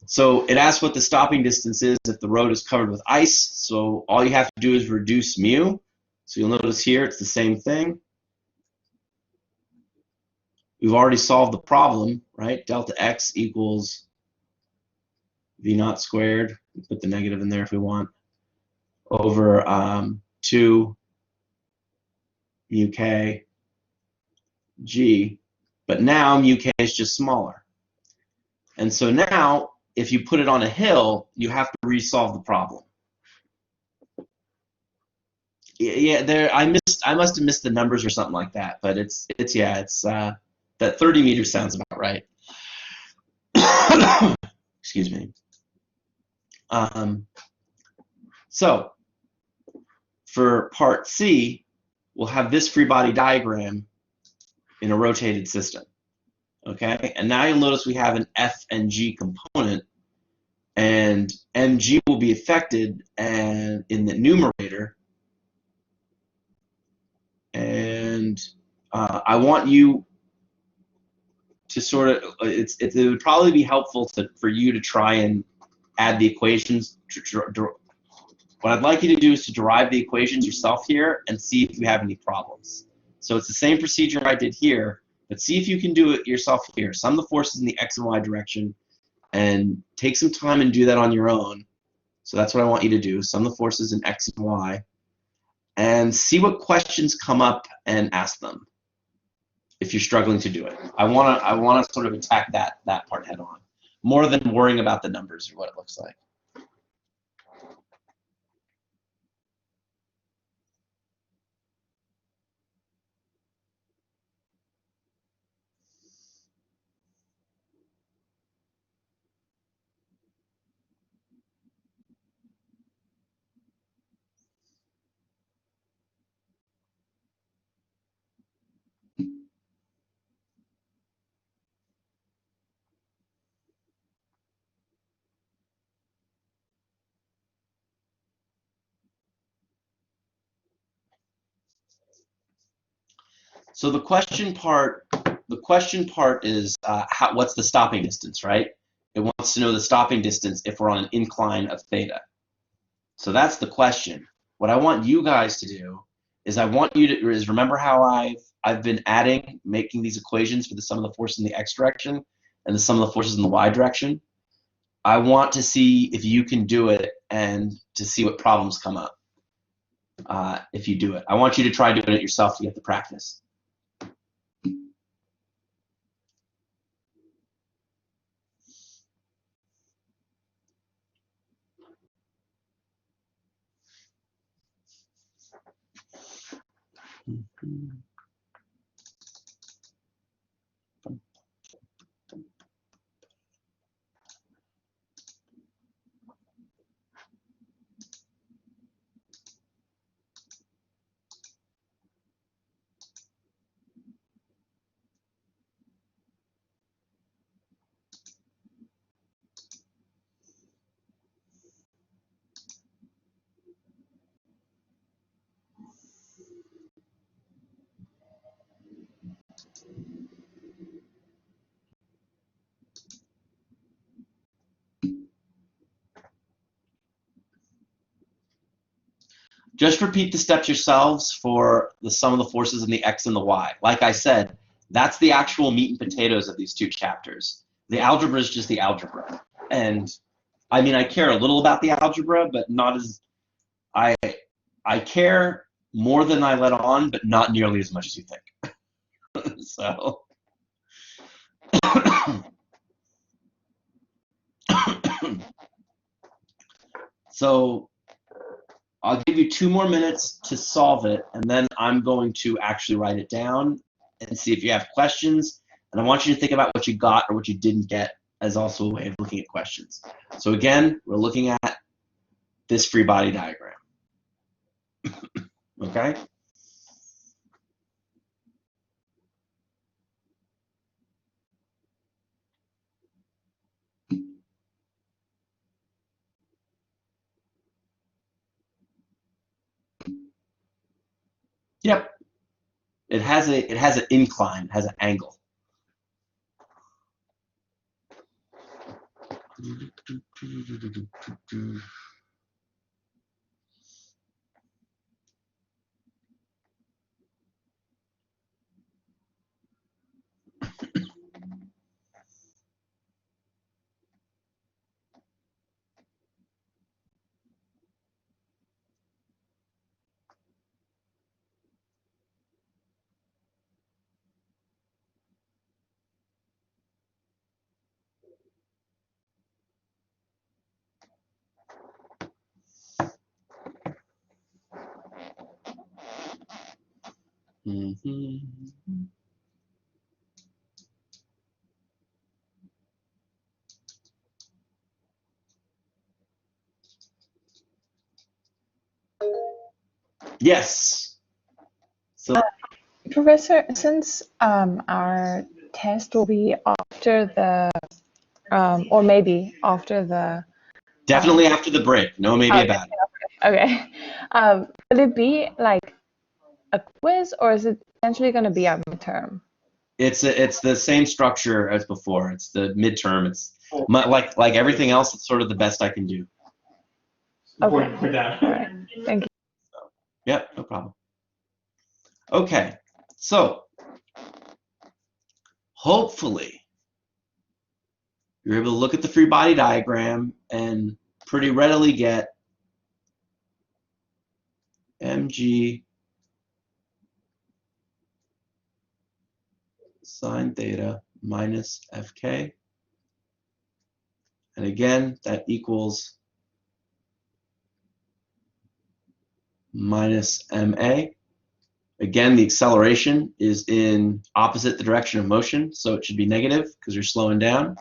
So it asks what the stopping distance is if the road is covered with ice. So all you have to do is reduce mu. So you'll notice here it's the same thing. We've already solved the problem, right? Delta x equals v naught squared. We put the negative in there if we want. Over 2 mu k g. But now mu k is just smaller. And so now, if you put it on a hill, you have to resolve the problem. Yeah, I must have missed the numbers or something like that, but it's that 30 meters sounds about right. Excuse me. So for part C, we'll have this free body diagram in a rotated system. Okay, and now you'll notice we have an F and G component, and mg will be affected and in the numerator. And I want you to sort of, it would probably be helpful for you to try and add the equations. What I'd like you to do is to derive the equations yourself here and see if you have any problems. So it's the same procedure I did here, but see if you can do it yourself here. Sum the forces in the x and y direction and take some time and do that on your own. So that's what I want you to do. Sum the forces in x and y and see what questions come up and ask them if you're struggling to do it. I want to sort of attack that part head on, more than worrying about the numbers or what it looks like. So the question part is what's the stopping distance, right? It wants to know the stopping distance if we're on an incline of theta. So that's the question. What I want you guys to do is remember how I've been making these equations for the sum of the forces in the x direction and the sum of the forces in the y direction. I want to see if you can do it and to see what problems come up if you do it. I want you to try doing it yourself to get the practice. Just repeat the steps yourselves for the sum of the forces in the x and the y. Like I said, that's the actual meat and potatoes of these two chapters. The algebra is just the algebra. And I mean, I care a little about the algebra, but not as I care more than I let on, but not nearly as much as you think. So so I'll give you 2 more minutes to solve it, and then I'm going to actually write it down and see if you have questions. And I want you to think about what you got or what you didn't get as also a way of looking at questions. So again, we're looking at this free body diagram. Okay? Yep. It has an incline, it has an angle. Yes. So Professor, since our test will be after the, or maybe after the. definitely after the break. No, maybe about it. Okay. Will it be like a quiz, or is it essentially going to be our midterm? It's the same structure as before. It's the midterm. It's like everything else. It's sort of the best I can do. Okay. All right. Thank you. Yep, no problem. Okay, so hopefully you're able to look at the free body diagram and pretty readily get mg sine theta minus fk. And again, that equals minus ma. Again, the acceleration is in opposite the direction of motion, so it should be negative because you're slowing down.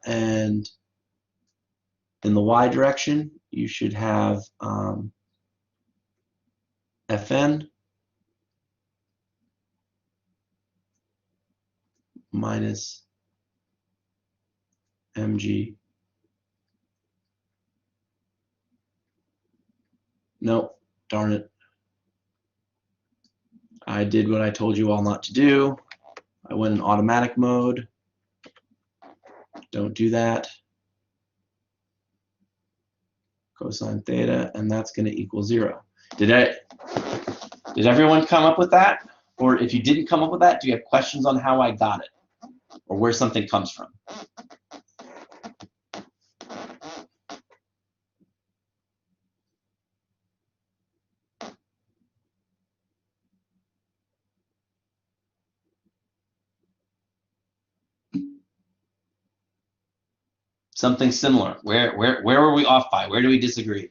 And in the y direction, you should have Fn minus mg. Nope, darn it. I did what I told you all not to do. I went in automatic mode. Don't do that. Cosine theta, and that's going to equal 0. Did everyone come up with that? Or if you didn't come up with that, do you have questions on how I got it? Or where something comes from? Something similar. Where were we off by? Where do we disagree?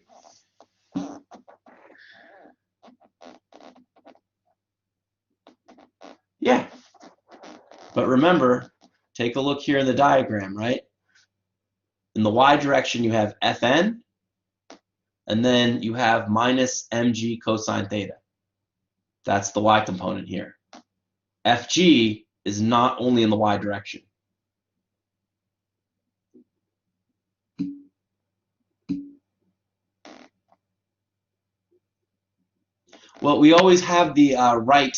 Yeah. But remember, take a look here in the diagram, right? In the y direction, you have Fn, and then you have minus mg cosine theta. That's the y component here. Fg is not only in the y direction. Well, we always have the right.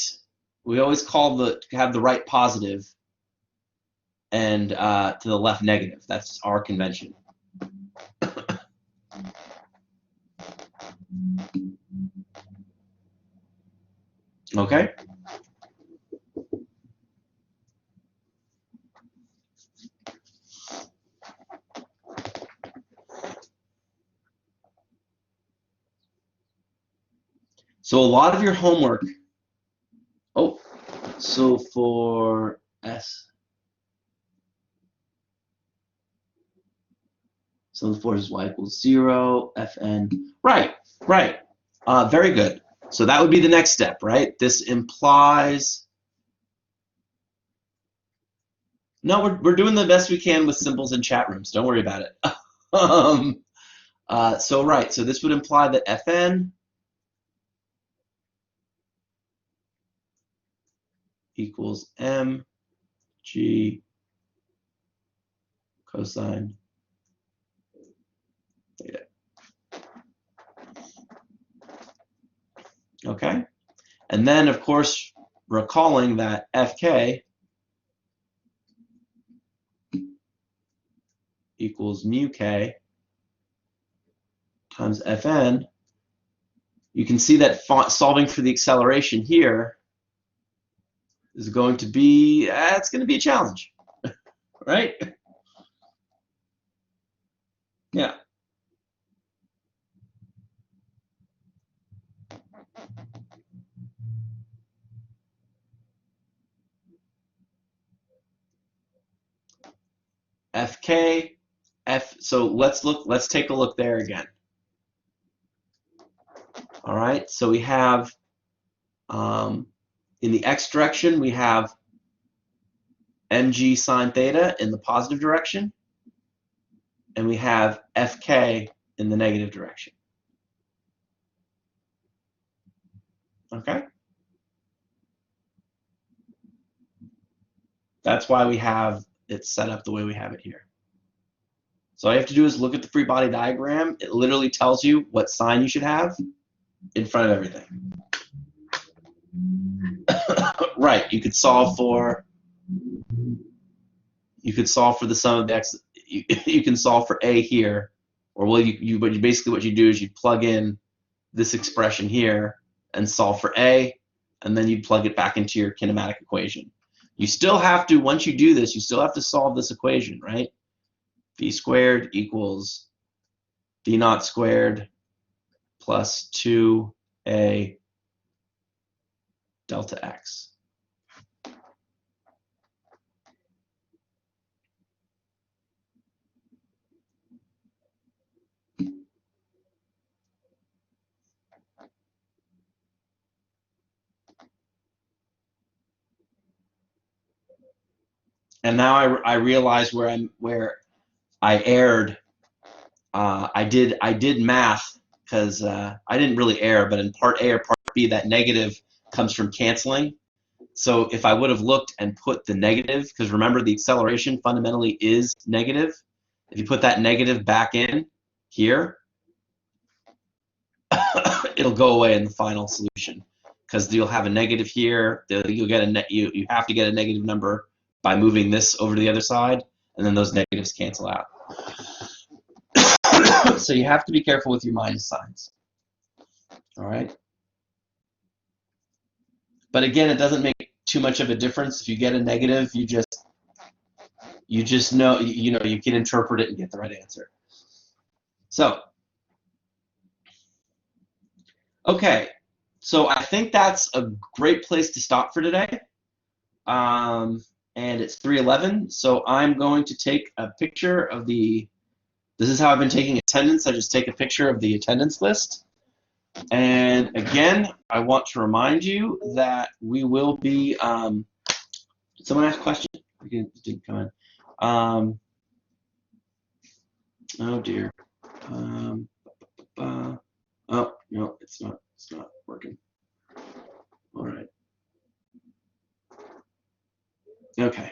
We always have the right positive, and to the left negative. That's our convention. Okay. So a lot of your homework. Oh, so for S. So the force is y equals 0, Fn. Right, right. Very good. So that would be the next step, right? This implies. No, we're doing the best we can with symbols in chat rooms. Don't worry about it. So right, so this would imply that Fn equals mg cosine theta. Okay? And then, of course, recalling that Fk equals mu k times Fn, you can see that solving for the acceleration here is going to be, it's going to be a challenge, right? Yeah. Fk, so let's take a look there again. All right, so we have, in the x direction, we have mg sine theta in the positive direction, and we have Fk in the negative direction. Okay? That's why we have it set up the way we have it here. So all you have to do is look at the free body diagram. It literally tells you what sign you should have in front of everything. Right, you could solve for the sum of the x. You can solve for a here, or well, but basically what you do is you plug in this expression here and solve for a, and then you plug it back into your kinematic equation. You still have to, once you do this, you still have to solve this equation, right? V squared equals d naught squared plus 2a delta x. And now I realize where I erred. I did math because I didn't really err, but in part A or part B, that negative comes from canceling. So if I would have looked and put the negative, because remember the acceleration fundamentally is negative. If you put that negative back in here, it'll go away in the final solution because you'll have a negative here. You'll get you have to get a negative number by moving this over to the other side, and then those negatives cancel out. So you have to be careful with your minus signs. All right. But again, it doesn't make too much of a difference if you get a negative. You just know you can interpret it and get the right answer. So okay, so I think that's a great place to stop for today. And it's 3:11, so I'm going to take a picture of the. This is how I've been taking attendance. I just take a picture of the attendance list. And again, I want to remind you that we will be Did someone ask a question? It didn't come in. Oh dear. Oh no, it's not working. All right. Okay.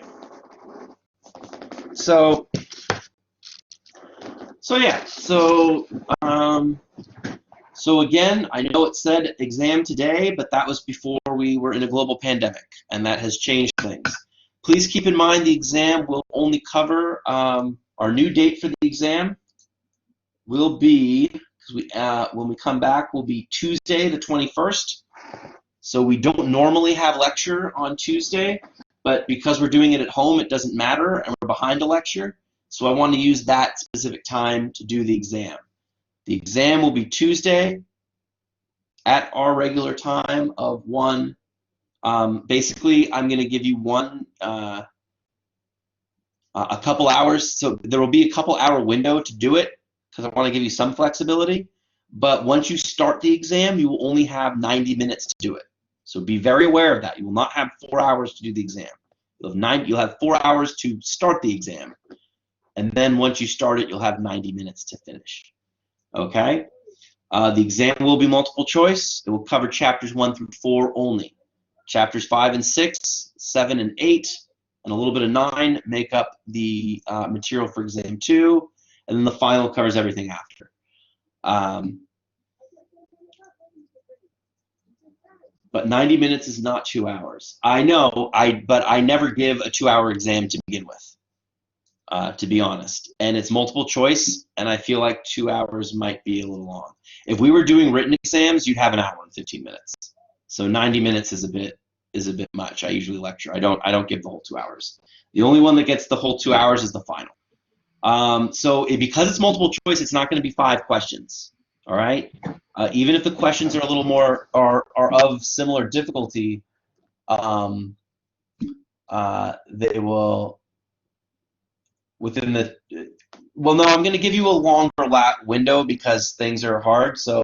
So yeah. So again, I know it said exam today, but that was before we were in a global pandemic, and that has changed things. Please keep in mind the exam will only cover our new date for the exam will be, when we come back, will be Tuesday the 21st. So we don't normally have lecture on Tuesday, but because we're doing it at home, it doesn't matter, and we're behind a lecture. So I want to use that specific time to do the exam. The exam will be Tuesday at our regular time of 1. Basically, I'm going to give you a couple hours. So there will be a couple hour window to do it because I want to give you some flexibility. But once you start the exam, you will only have 90 minutes to do it. So be very aware of that. You will not have 4 hours to do the exam. You'll have 4 hours to start the exam. And then once you start it, you'll have 90 minutes to finish. Okay? The exam will be multiple choice. It will cover chapters 1 through 4 only. Chapters 5 and 6, 7 and 8, and a little bit of 9 make up the material for exam 2, and then the final covers everything after. But 90 minutes is not 2 hours. I know, but I never give a 2-hour exam to begin with, to be honest. And it's multiple choice, and I feel like 2 hours might be a little long. If we were doing written exams, you'd have 1 hour and 15 minutes. So 90 minutes is a bit much. I usually lecture. I don't give the whole 2 hours. The only one that gets the whole 2 hours is the final. Because it's multiple choice, it's not going to be 5 questions. All right. Even if the questions are a little more are of similar difficulty, they will within the. Well, no, I'm going to give you a longer window because things are hard. So,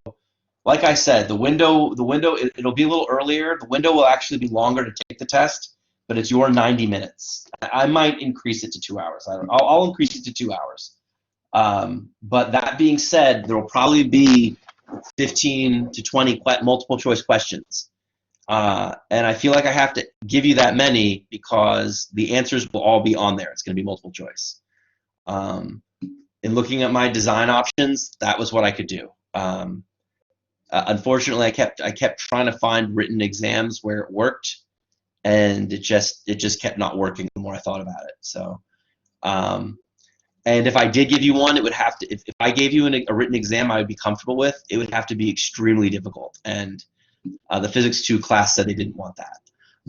like I said, the window it'll be a little earlier. The window will actually be longer to take the test, but it's your 90 minutes. I might increase it to 2 hours. I'll increase it to 2 hours. But that being said, there will probably be 15 to 20 multiple choice questions. And I feel like I have to give you that many because the answers will all be on there. It's going to be multiple choice. In looking at my design options, that was what I could do. Unfortunately, I kept trying to find written exams where it worked, and it just kept not working the more I thought about it. So, and if I did give you one, it would have to. If I gave you a written exam I would be comfortable with, it would have to be extremely difficult. And the Physics 2 class said they didn't want that.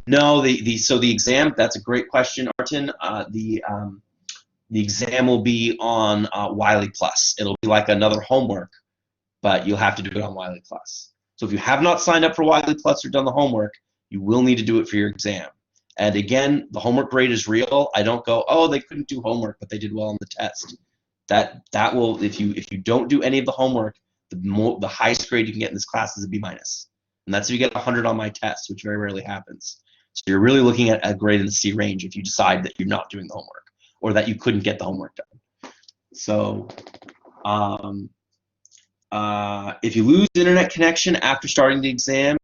No, so the exam. That's a great question, Artin. The exam will be on Wiley Plus. It'll be like another homework, but you'll have to do it on Wiley Plus. So if you have not signed up for Wiley Plus or done the homework, you will need to do it for your exam. And again, the homework grade is real. I don't go, oh, they couldn't do homework, but they did well on the test. That will, if you don't do any of the homework, the highest grade you can get in this class is a B-. And that's if you get 100 on my test, which very rarely happens. So you're really looking at a grade in the C range if you decide that you're not doing the homework or that you couldn't get the homework done. So if you lose internet connection after starting the exam,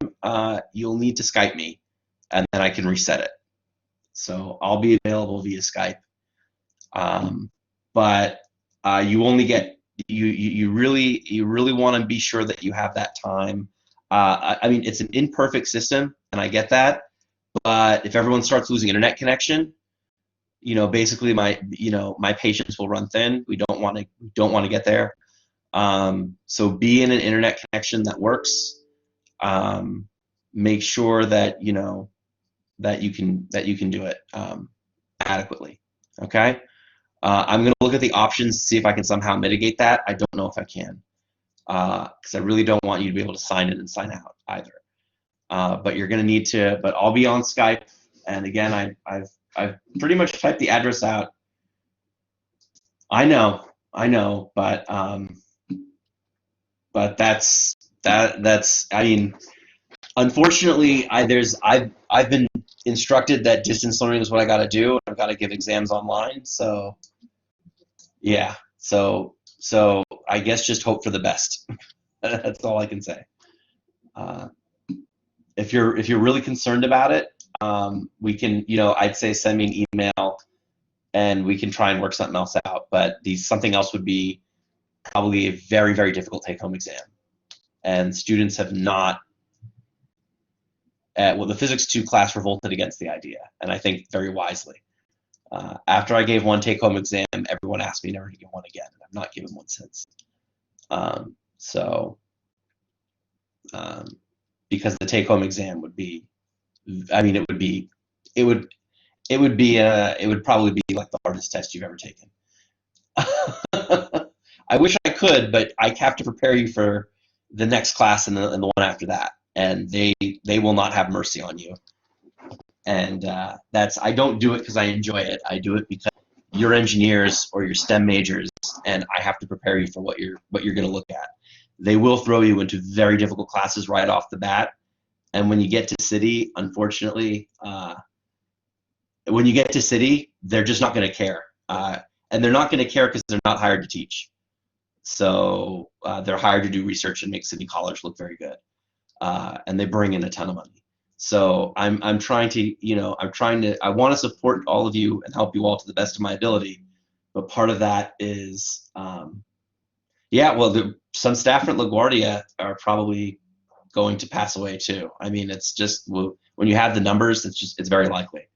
you'll need to Skype me, and then I can reset it. So I'll be available via Skype. But you only get you really want to be sure that you have that time. I mean, it's an imperfect system, and I get that. But if everyone starts losing internet connection, basically my patience will run thin. We don't want to get there. So be in an internet connection that works. Make sure that that you can do it adequately. Okay. I'm going to look at the options to see if I can somehow mitigate that. I don't know if I can, because I really don't want you to be able to sign in and sign out either. But you're going to need to. But I'll be on Skype, and again, I've pretty much typed the address out. I know, but that's I mean, unfortunately, I've been instructed that distance learning is what I got to do. I've got to give exams online. So yeah, so I guess just hope for the best. That's all I can say. If you're really concerned about it, we can, I'd say send me an email and we can try and work something else out. But something else would be probably a very, very difficult take-home exam. And students have not, the Physics 2 class revolted against the idea, and I think very wisely. After I gave one take-home exam, everyone asked me never to give one again, and I've not given one since. Because the take-home exam would be, it would probably be like the hardest test you've ever taken. I wish I could, but I have to prepare you for the next class and the one after that, and they will not have mercy on you. And I don't do it because I enjoy it. I do it because you're engineers or you're STEM majors, and I have to prepare you for what you're going to look at. They will throw you into very difficult classes right off the bat, and when you get to City, unfortunately, they're just not going to care, and they're not going to care because they're not hired to teach. So they're hired to do research and make City College look very good, and they bring in a ton of money. So I'm trying to, I want to support all of you and help you all to the best of my ability, but part of that is, some staff at LaGuardia are probably going to pass away too. I mean, it's just, when you have the numbers, it's very likely.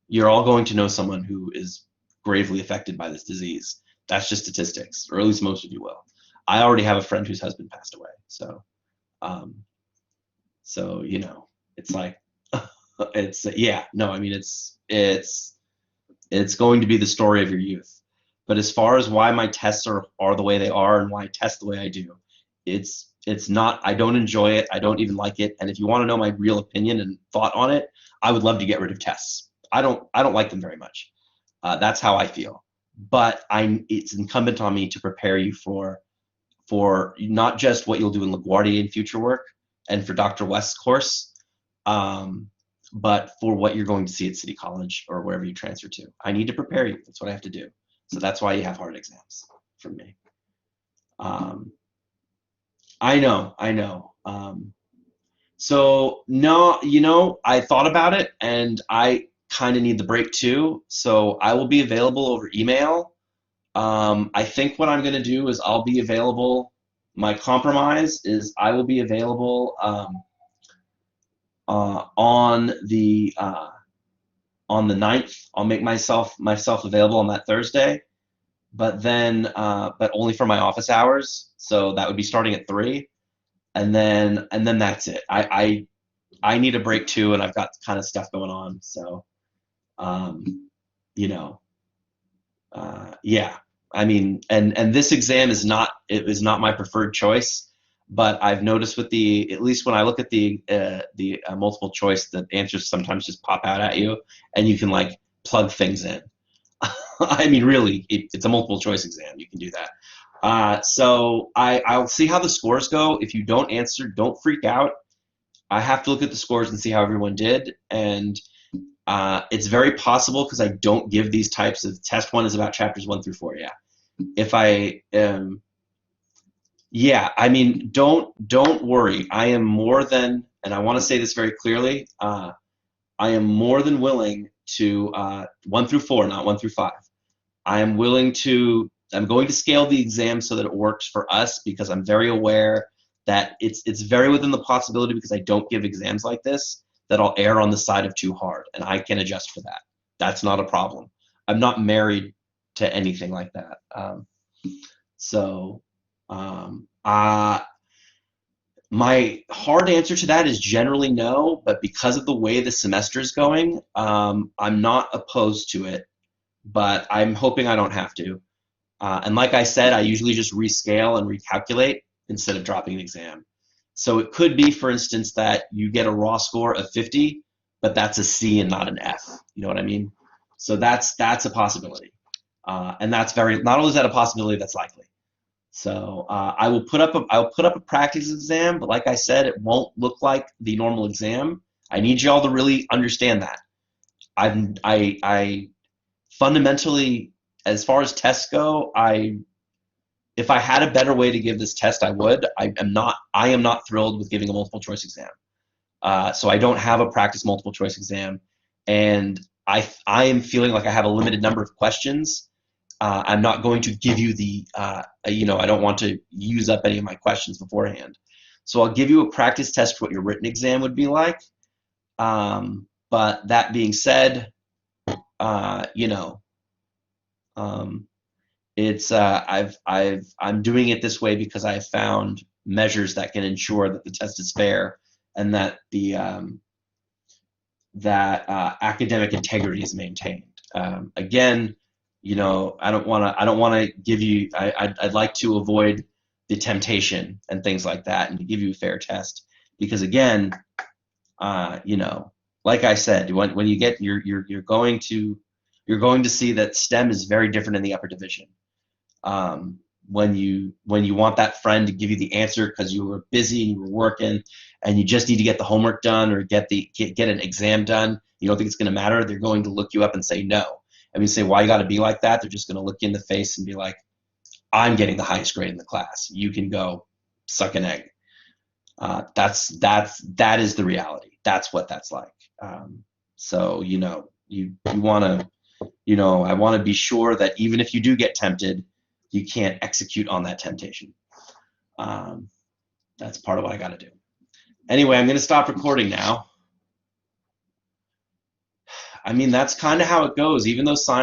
You're all going to know someone who is gravely affected by this disease. That's just statistics, or at least most of you will. I already have a friend whose husband passed away, so it's like, it's going to be the story of your youth. But as far as why my tests are the way they are and why I test the way I do, it's not, I don't enjoy it, I don't even like it, and if you want to know my real opinion and thought on it, I would love to get rid of tests. I don't like them very much. That's how I feel. But it's incumbent on me to prepare you for not just what you'll do in LaGuardia in future work and for Dr. West's course, but for what you're going to see at City College or wherever you transfer to. I need to prepare you. That's what I have to do. So that's why you have hard exams from me. I know. So no, I thought about it, and I kind of need the break too. So I will be available over email. I think what I'm going to do is I'll be available. My compromise is I will be available on the 9th. I'll make myself available on that Thursday, but then but only for my office hours. So that would be starting at 3, and then that's it. I need a break too, and I've got kind of stuff going on. So yeah. I mean, and this exam is not my preferred choice, but I've noticed at least when I look at the multiple choice, the answers sometimes just pop out at you, and you can like plug things in. I mean, really, it's a multiple choice exam. You can do that. So I'll see how the scores go. If you don't answer, don't freak out. I have to look at the scores and see how everyone did, and it's very possible, because I don't give these types of test. 1 is about chapters 1 through 4. Yeah. If I I mean, don't worry. I am more than, and I want to say this very clearly, I am more than willing to 1 through 4, not 1 through 5. I'm going to scale the exam so that it works for us, because I'm very aware that it's very within the possibility, because I don't give exams like this, that I'll err on the side of too hard, and I can adjust for that. That's not a problem. I'm not married to anything like that. My hard answer to that is generally no, but because of the way the semester is going, I'm not opposed to it, but I'm hoping I don't have to. And like I said, I usually just rescale and recalculate instead of dropping an exam. So it could be, for instance, that you get a raw score of 50, but that's a C and not an F. You know what I mean? So that's a possibility. And that's not only is that a possibility, that's likely. So I'll put up a practice exam, but like I said, it won't look like the normal exam. I need y'all to really understand that. I fundamentally, as far as tests go, if I had a better way to give this test, I would. I am not thrilled with giving a multiple choice exam. So I don't have a practice multiple choice exam, and I am feeling like I have a limited number of questions. I'm not going to give you the, I don't want to use up any of my questions beforehand. So I'll give you a practice test for what your written exam would be like. But that being said, it's I'm doing it this way because I have found measures that can ensure that the test is fair and that the academic integrity is maintained. Again, I don't want to give you. I'd like to avoid the temptation and things like that, and to give you a fair test because again, like I said, when you get you're going to see that STEM is very different in the upper division. When you want that friend to give you the answer because you were busy and you were working and you just need to get the homework done or get an exam done, you don't think it's going to matter, they're going to look you up and say no. And you say, why you got to be like that? They're just going to look you in the face and be like, I'm getting the highest grade in the class. You can go suck an egg. That is the reality. That's what that's like. So you want to, I want to be sure that even if you do get tempted, you can't execute on that temptation. That's part of what I got to do. Anyway, I'm going to stop recording now. I mean, that's kind of how it goes. Even though science